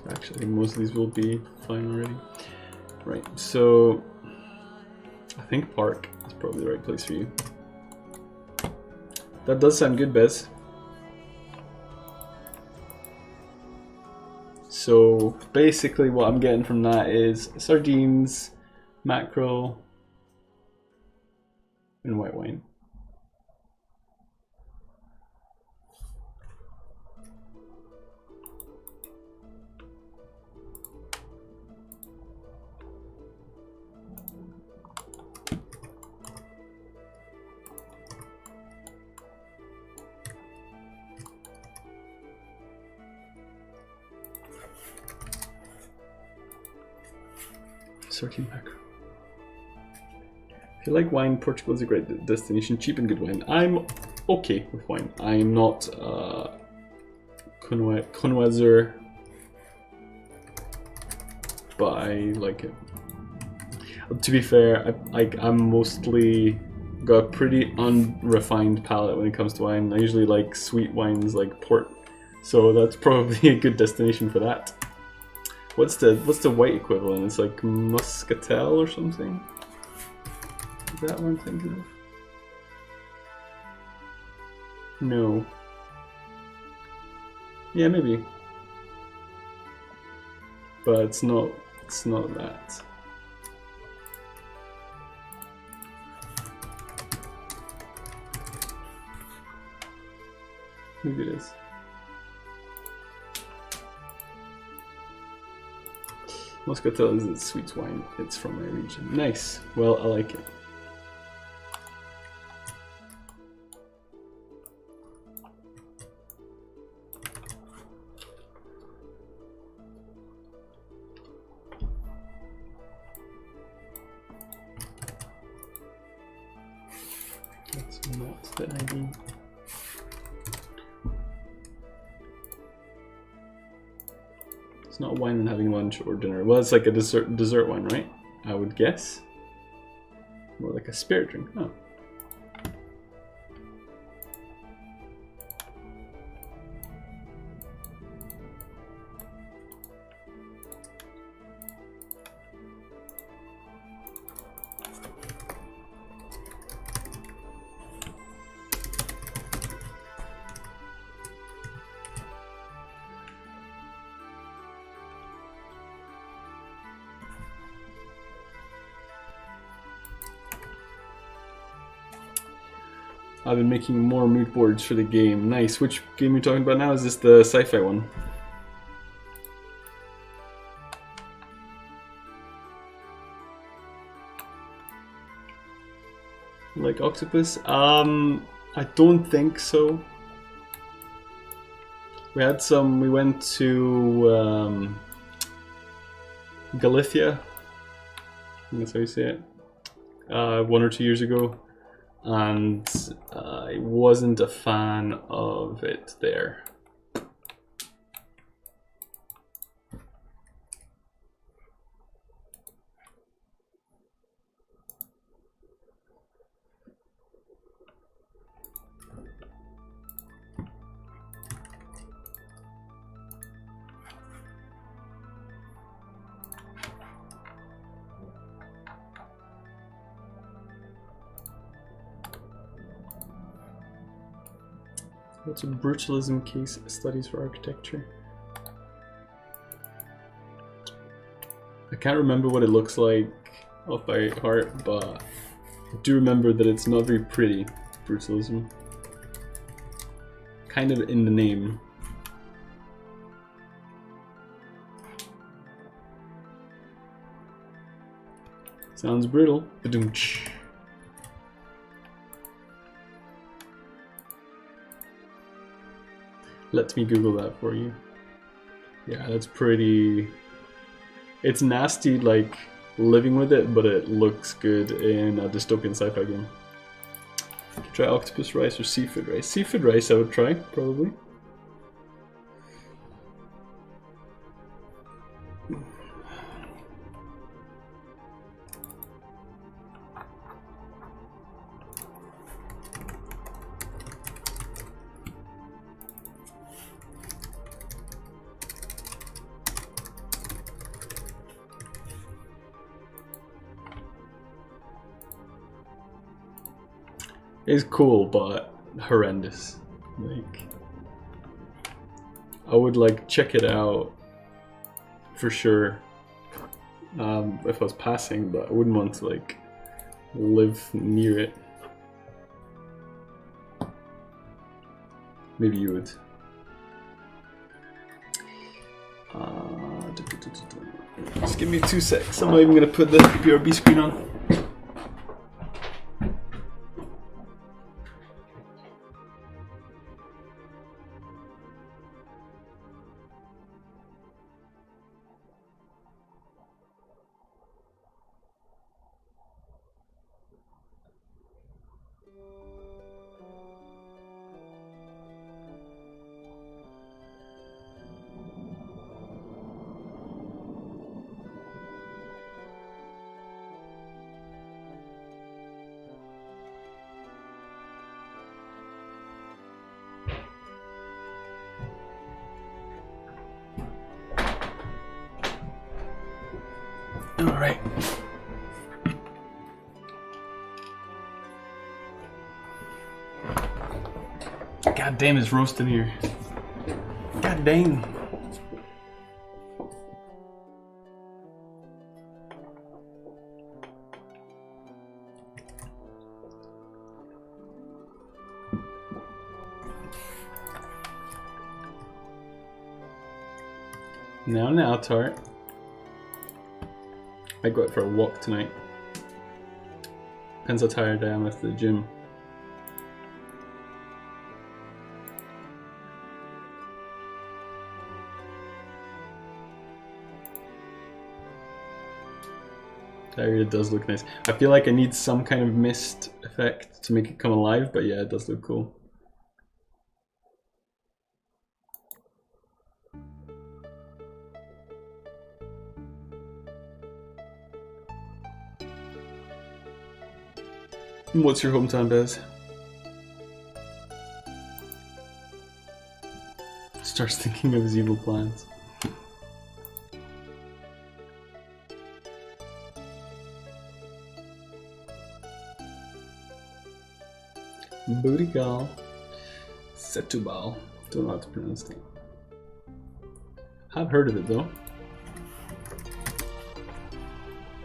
Actually, I think most of these will be fine already. Right, so I think Park is probably the right place for you. That does sound good, Bez. So basically what I'm getting from that is sardines, mackerel, and white wine. Sardine mackerel. If you like wine, Portugal is a great destination. Cheap and good wine. I'm okay with wine. I'm not connoisseur, but I like it. To be fair, I'm mostly got a pretty unrefined palate when it comes to wine. I usually like sweet wines like port, so that's probably a good destination for that. What's the white equivalent? It's like Muscatel or something. Is that what I'm thinking of? No. Yeah, maybe. But it's not that. Maybe it is. Muscatel is a sweet wine. It's from my region. Nice. Well, I like it. That's not the ID. Not wine and having lunch or dinner. Well, it's like a dessert wine, right? I would guess. More like a spirit drink. Oh. I've been making more mood boards for the game. Nice. Which game are you talking about now? Is this the sci-fi one? Like Octopus? I don't think so. We went to Galicia. I think that's how you say it. 1 or 2 years ago. And I wasn't a fan of it there. What's a brutalism case studies for architecture? I can't remember what it looks like off by heart, but I do remember that it's not very pretty, brutalism. Kind of in the name. Sounds brutal. Ba-doom-tsh. Let me Google that for you. Yeah, that's pretty... It's nasty, like, living with it, but it looks good in a dystopian sci-fi game. Try octopus rice or seafood rice. Seafood rice I would try, probably. It's cool, but horrendous. Like, I would like check it out for sure if I was passing, but I wouldn't want to like live near it. Maybe you would. Just give me 2 secs. I'm not even gonna put the BRB screen on. Alright. God damn, it's roasting here. God dang. Now, Tart. I go out for a walk tonight. Depends how tired I am after the gym. That area does look nice. I feel like I need some kind of mist effect to make it come alive, but yeah, it does look cool. What's your hometown, Bez? Starts thinking of his evil plans. Bootygal. Setubal. Don't know how to pronounce that. I've heard of it though.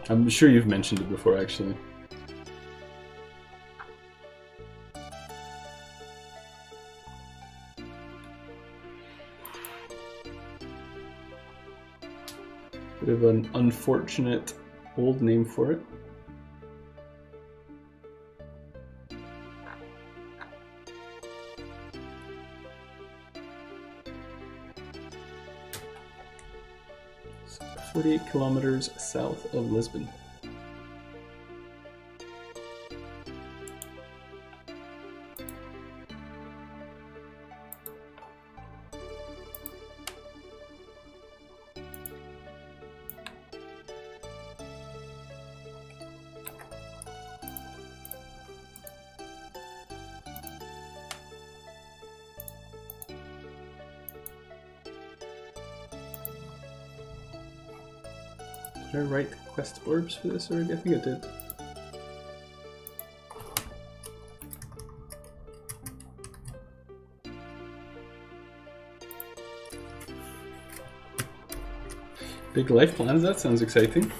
I'm sure you've mentioned it before actually. Bit of an unfortunate old name for it. It's 48 kilometers south of Lisbon. Did I write quest blurbs for this already? I think I did. Big life plans, that sounds exciting.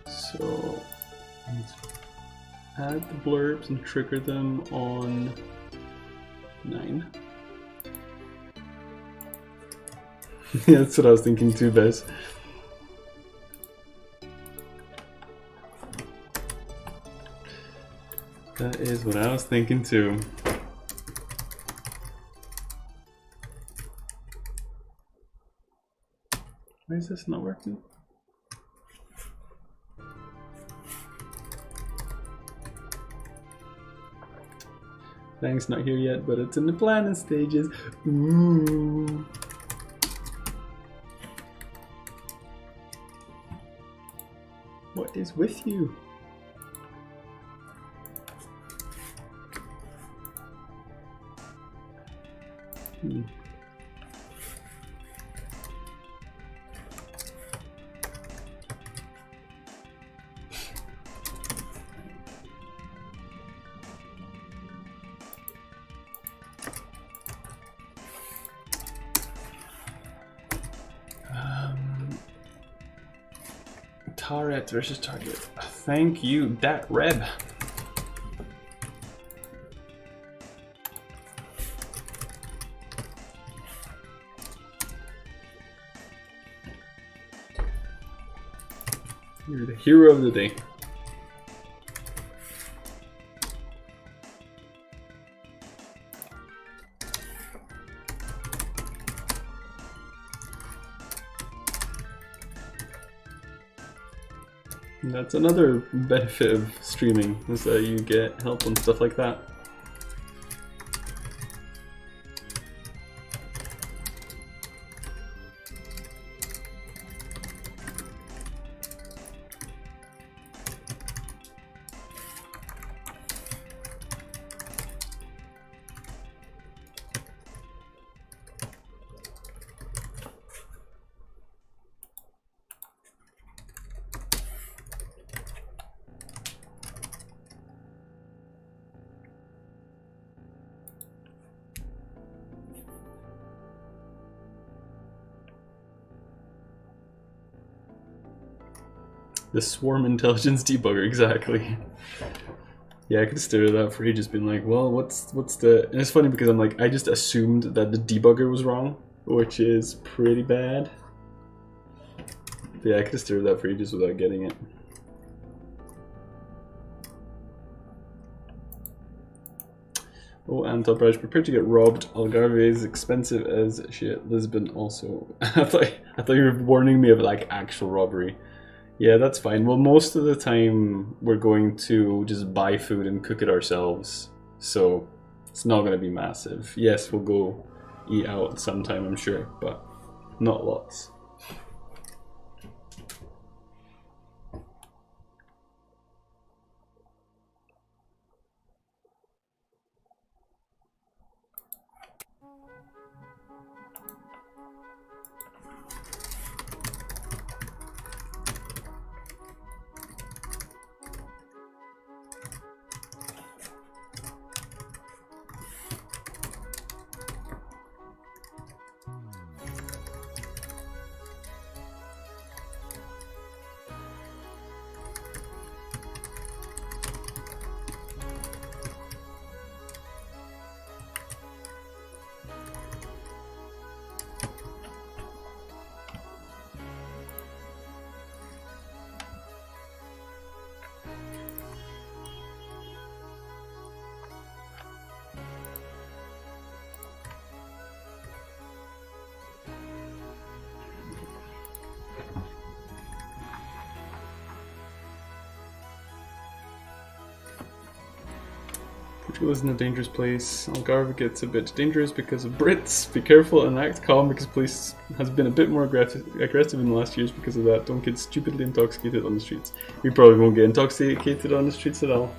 So let's add the blurbs and trigger them on 9. Yeah, that's what I was thinking too, Bez. That is what I was thinking too. Why is this not working? Thing's not here yet, but it's in the planning stages. Ooh. What is with you? Turret versus target. Thank you, that Reb. You're the hero of the day. That's another benefit of streaming, is that you get help on stuff like that. The swarm intelligence debugger, exactly. Yeah, I could stare at that for ages, being like, well, what's the... And it's funny because I'm like, I just assumed that the debugger was wrong, which is pretty bad. But yeah, I could stare at that for ages without getting it. Oh, and Topraj, prepare to get robbed. Algarve is expensive as shit. Lisbon also. I thought you were warning me of like actual robbery. Yeah, that's fine. Well, most of the time we're going to just buy food and cook it ourselves, so it's not going to be massive. Yes, we'll go eat out sometime, I'm sure, but not lots. Portugal isn't a dangerous place. Algarve gets a bit dangerous because of Brits. Be careful and act calm because police has been a bit more aggressive in the last years because of that. Don't get stupidly intoxicated on the streets. We probably won't get intoxicated on the streets at all.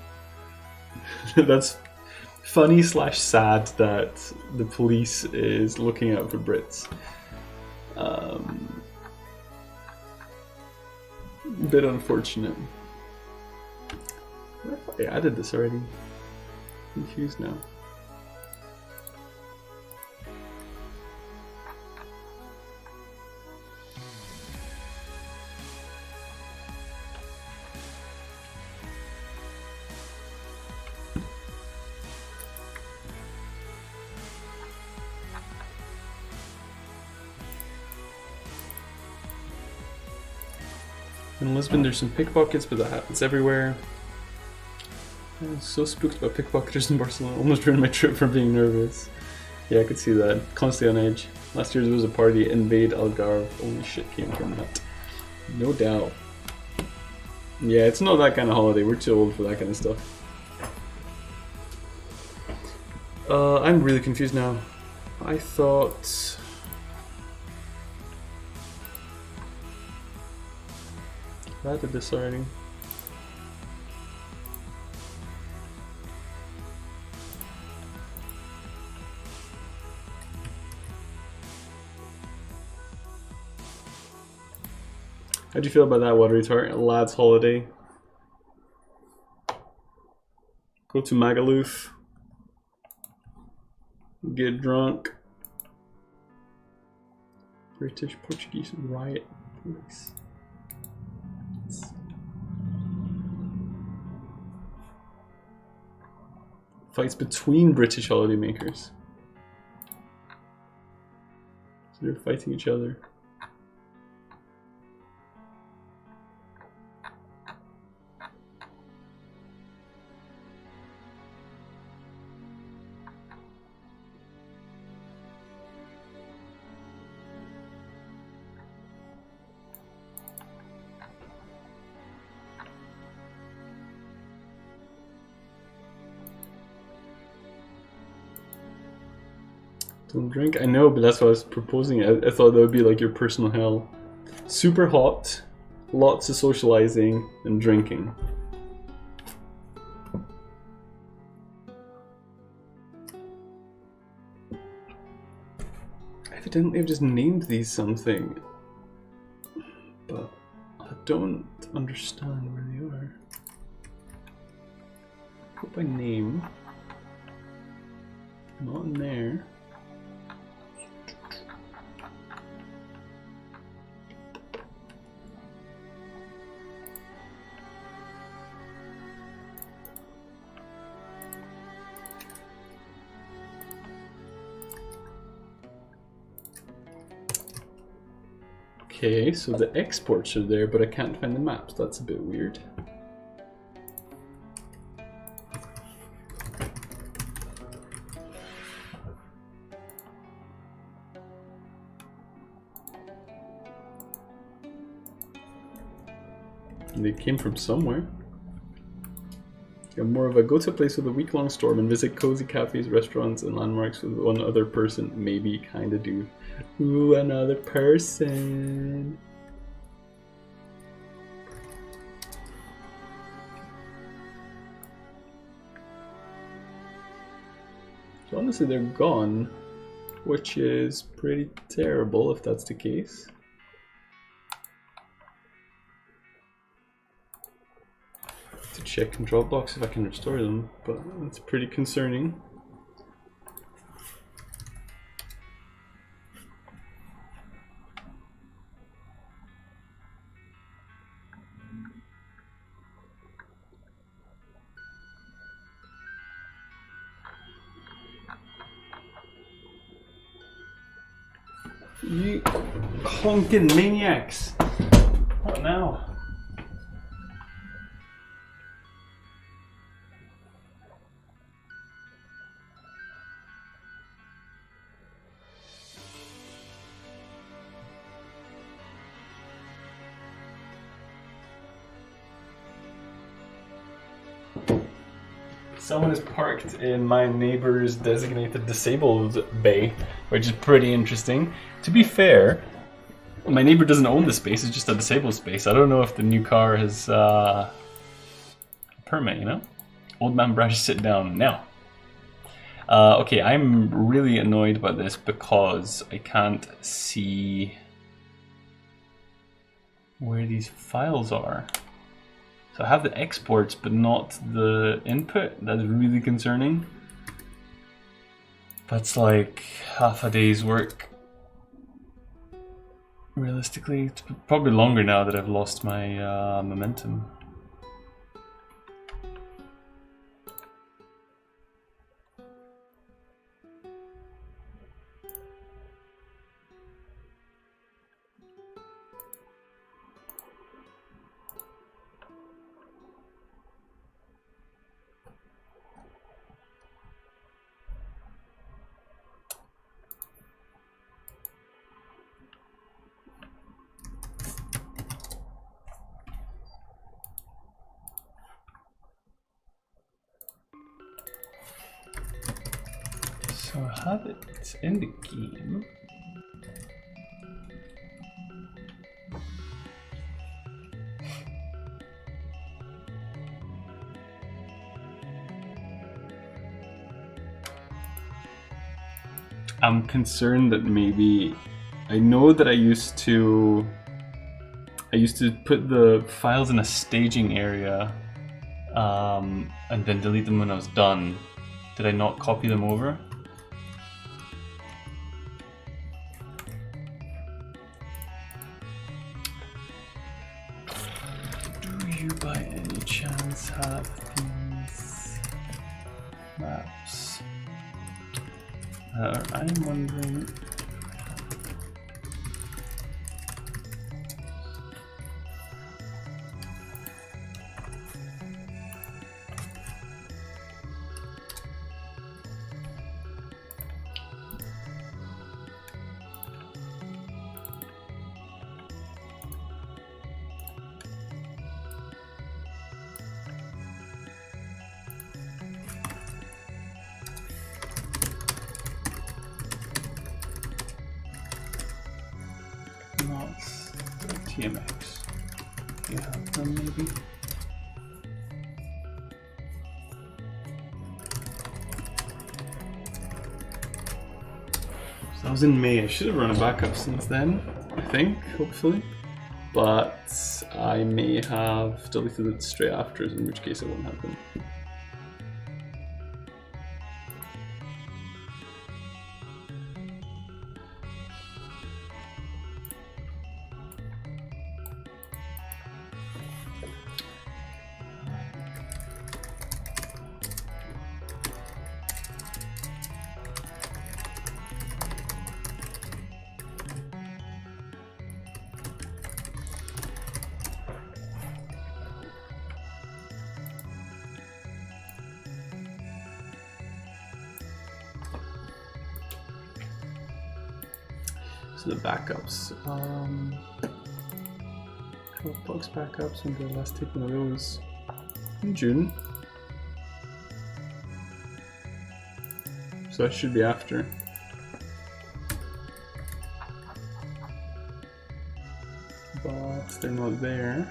That's funny slash sad that the police is looking out for Brits. Bit unfortunate. What if I added this already? Confused now. In Lisbon, there's some pickpockets, but that happens everywhere. I was so spooked about pickpocketers in Barcelona. Almost ruined my trip from being nervous. Yeah, I could see that. Constantly on edge. Last year there was a party, Invade Algarve. Only shit came from that. No doubt. Yeah, it's not that kind of holiday. We're too old for that kind of stuff. I'm really confused now. I thought... I did this already. How'd you feel about that, Watery Tart? Lad's holiday. Go to Magaluf. Get drunk. British Portuguese riot police. Fights between British holidaymakers. So they're fighting each other. Don't drink? I know, but that's what I was proposing. I thought that would be like your personal hell. Super hot, lots of socializing, and drinking. Evidently I've just named these something, but I don't understand where they are. Put by name. Not in there. Okay, so the exports are there, but I can't find the maps. That's a bit weird. They came from somewhere. Got more of a go to a place with a week-long storm and visit cozy cafes, restaurants, and landmarks with one other person. Maybe kinda do. Ooh, another person. So honestly, they're gone, which is pretty terrible if that's the case. To check in Dropbox if I can restore them, but that's pretty concerning. You honking maniacs! What now? Someone is parked in my neighbor's designated disabled bay, which is pretty interesting. To be fair, my neighbor doesn't own the space, it's just a disabled space. I don't know if the new car has a permit, you know? Old man Brash, sit down now. Okay, I'm really annoyed by this because I can't see where these files are. So I have the exports, but not the input. That's really concerning. That's like half a day's work. Realistically, it's probably longer now that I've lost my momentum. So I have it in the game. I'm concerned that maybe I know that I used to put the files in a staging area and then delete them when I was done. Did I not copy them over? Do you by any chance have these maps? I'm wondering. Not TMX. You have them maybe? So that was in May. I should have run a backup since then, I think, hopefully. But I may have deleted it straight after, in which case it won't happen. So the backups. 12 bucks backups, and the last take one of those in June. So that should be after. But they're not there.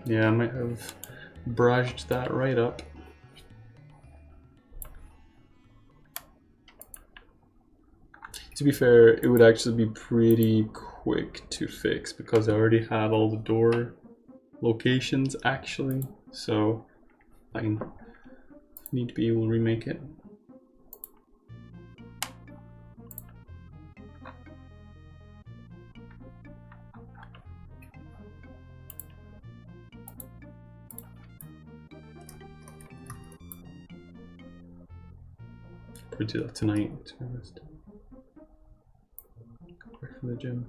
Yeah, I might have brushed that right up. To be fair, it would actually be pretty quick to fix because I already have all the door locations actually, so I need to be able to remake it. Probably do that tonight, to be honest. Go back from the gym.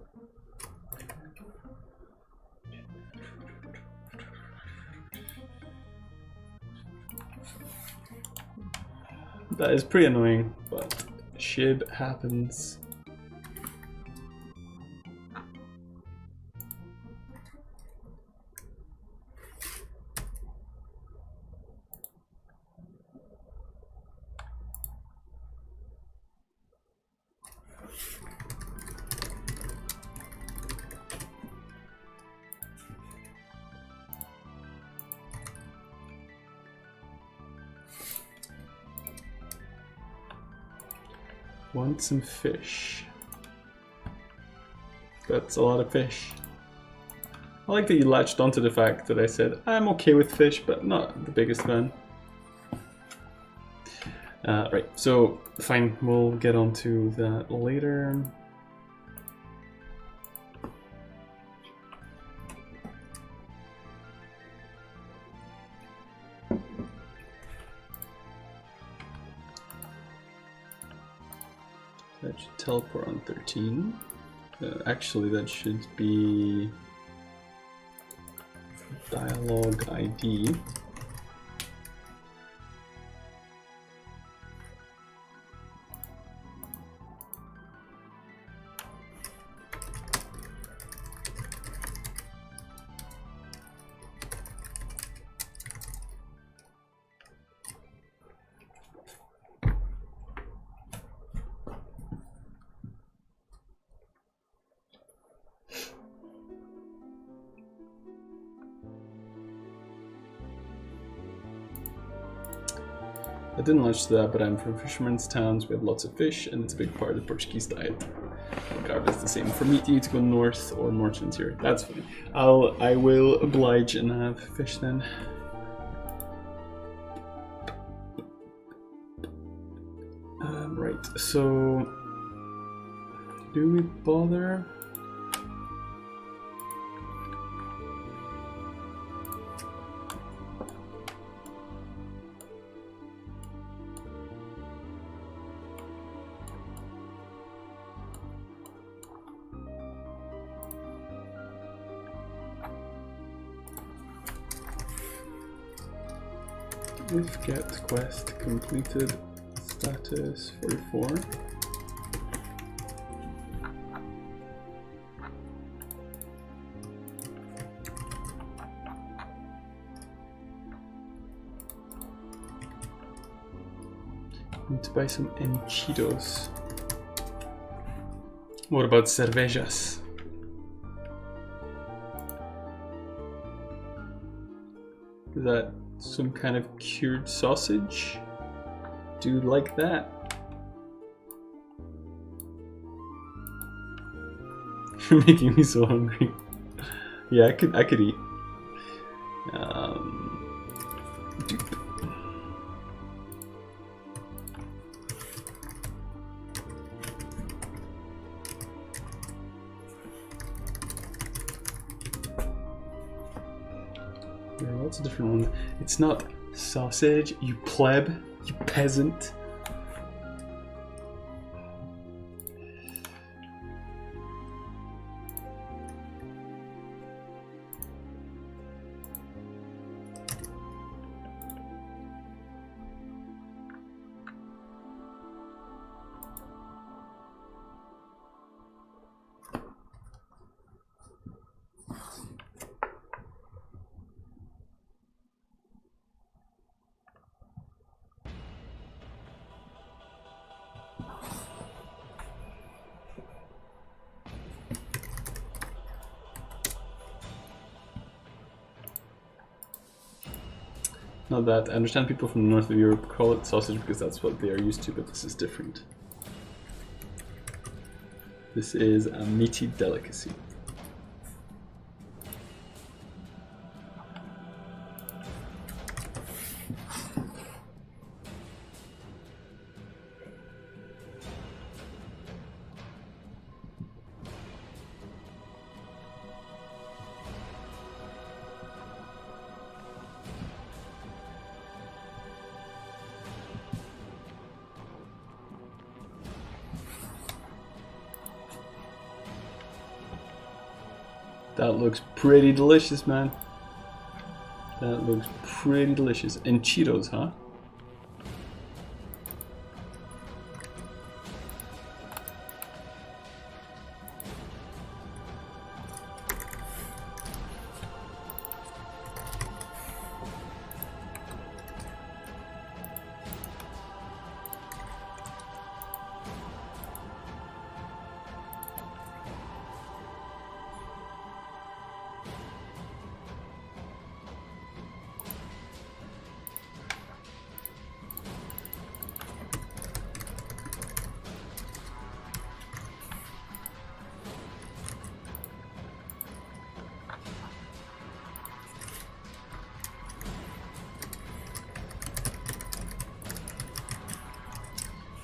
That is pretty annoying, but shit happens. Want some fish. That's a lot of fish. I like that you latched onto the fact that I said I'm okay with fish, but not the biggest fan. Right, so fine, we'll get onto that later. That should teleport on 13. Actually, that should be dialogue ID. I didn't launch that, but I'm from fishermen's towns. We have lots of fish, and it's a big part of the Portuguese diet. Algarve is the same. For meat, you need to go north or more to interior. That's fine. I will oblige and have fish then. Right. So, do we bother? If get quest completed, status 44. Need to buy some enchidos. What about cervejas? Is that some kind of cured sausage? Do you like that? You're making me so hungry. Yeah, I could eat. Dupe. There are lots of different ones. It's not sausage, you pleb, you peasant. Not that. I understand people from the north of Europe call it sausage because that's what they are used to, but this is different. This is a meaty delicacy. That looks pretty delicious, man. That looks pretty delicious. And Cheetos, huh?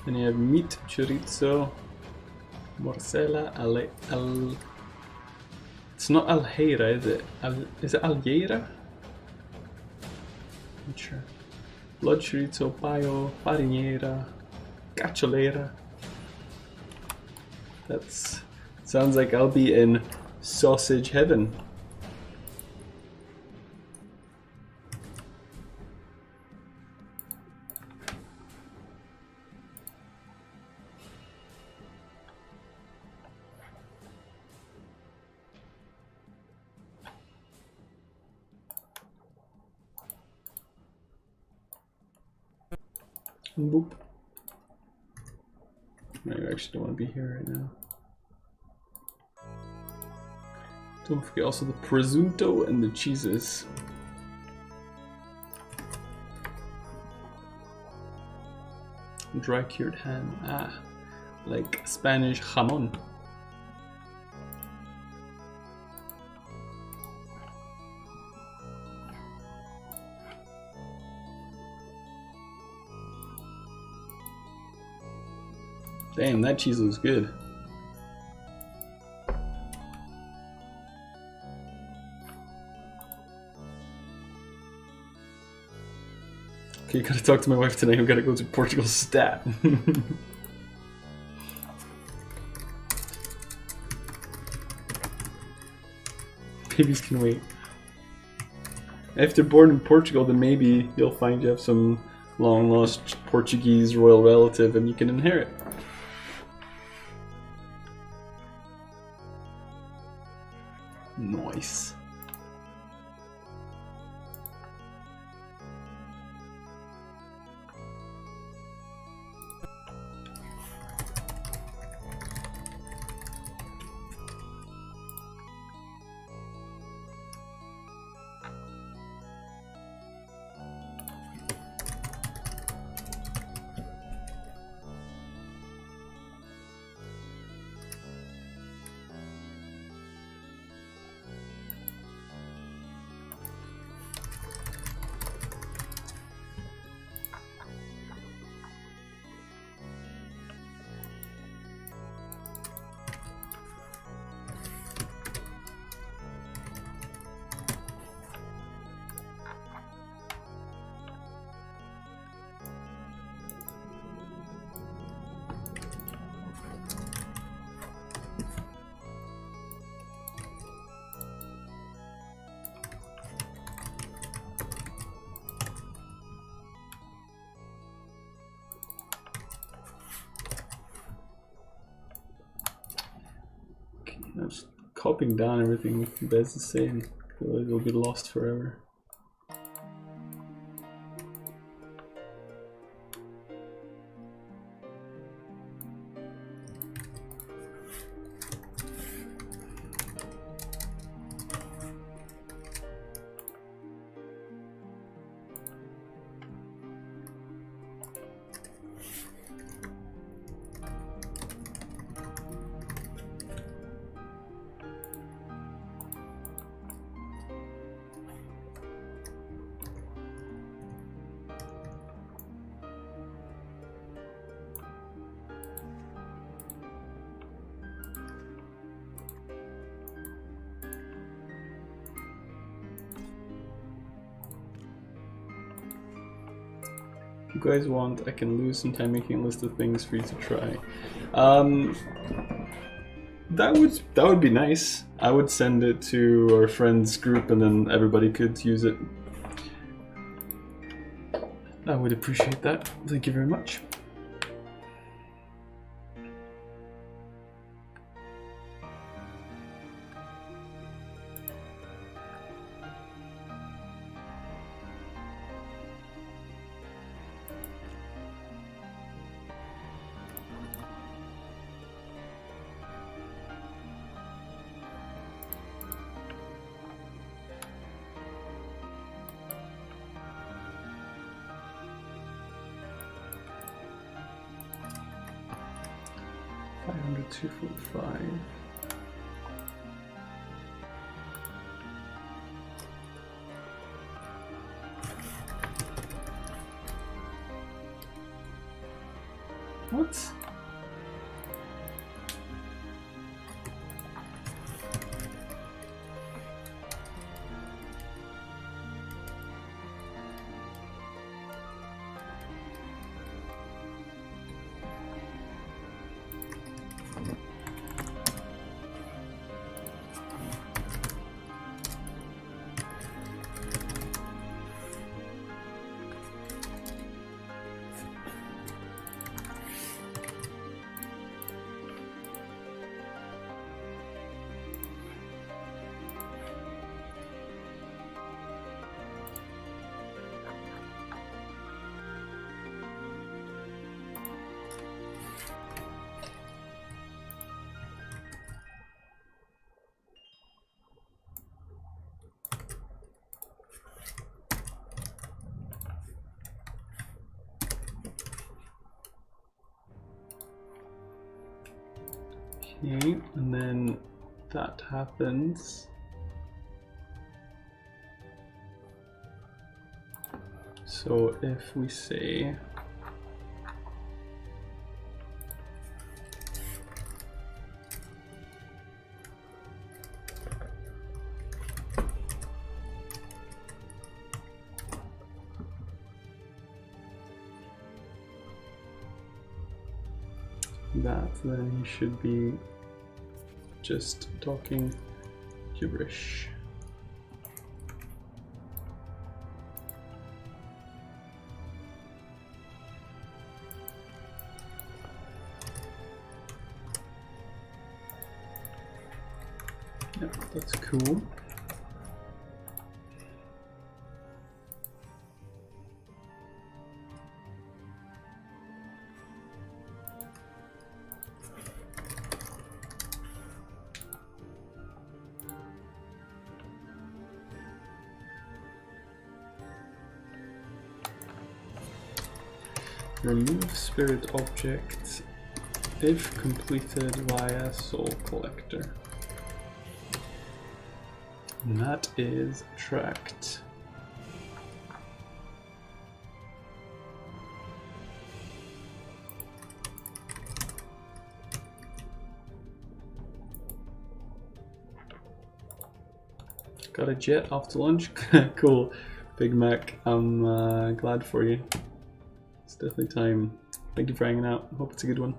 Then you have meat, chorizo, morcella, it's not alheira, is it? Is it alheira? Not sure. Blood chorizo, paio, farinheira, cacholeira. That's sounds like I'll be in sausage heaven. Boop. I actually don't want to be here right now. Don't forget also the presunto and the cheeses. Dry cured ham. Ah, like Spanish jamon. Damn, that cheese looks good. Okay, gotta talk to my wife tonight. We gotta go to Portugal stat. Babies can wait. If they're born in Portugal, then maybe you'll find you have some long lost Portuguese royal relative and you can inherit. Nice. I'm just copying down everything Bez is saying. It'll be lost forever. If you guys want, I can lose some time making a list of things for you to try. That would be nice. I would send it to our friends group and then everybody could use it. I would appreciate that. Thank you very much. $245. What? Okay, and then that happens. So if we say that, then he should be just talking gibberish. Yep, that's cool. Remove spirit object if completed via Soul Collector. And that is tracked. Got a jet after lunch? Cool. Big Mac, I'm glad for you. It's definitely time. Thank you for hanging out. Hope it's a good one.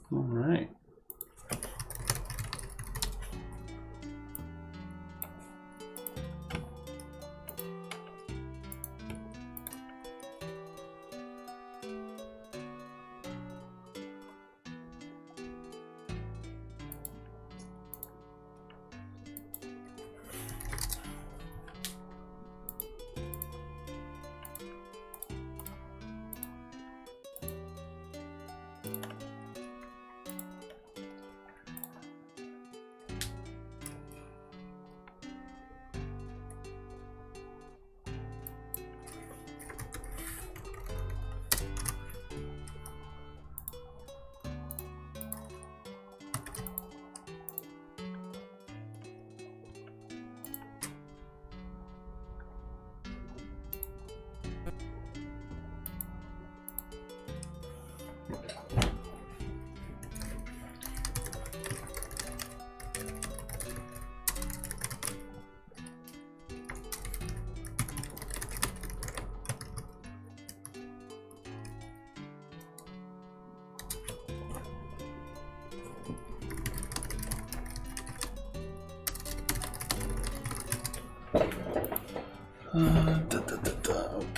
All right.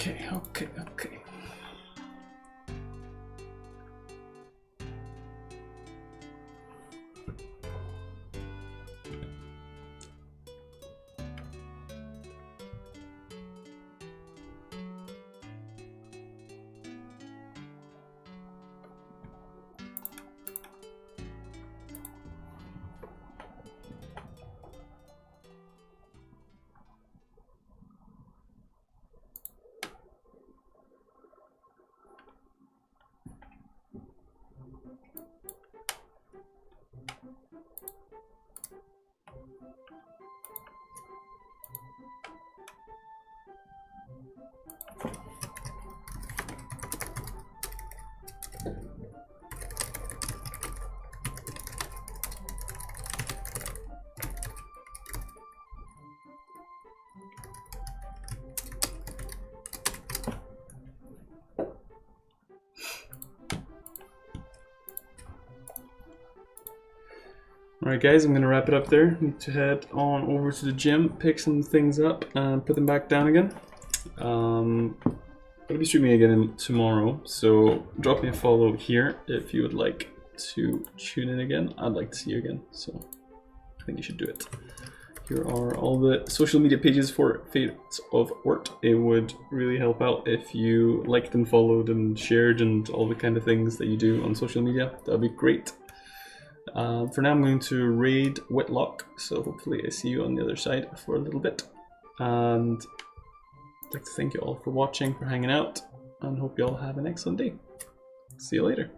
Okay. Alright guys, I'm going to wrap it up there. Need to head on over to the gym, pick some things up, and put them back down again. I'm going to be streaming again tomorrow, so drop me a follow here if you would like to tune in again. I'd like to see you again, so I think you should do it. Here are all the social media pages for Fates of Wort. It would really help out if you liked and followed and shared and all the kind of things that you do on social media. That would be great. For now I'm going to raid Whitlock, so hopefully I see you on the other side for a little bit. And I'd like to thank you all for watching, for hanging out, and hope you all have an excellent day. See you later.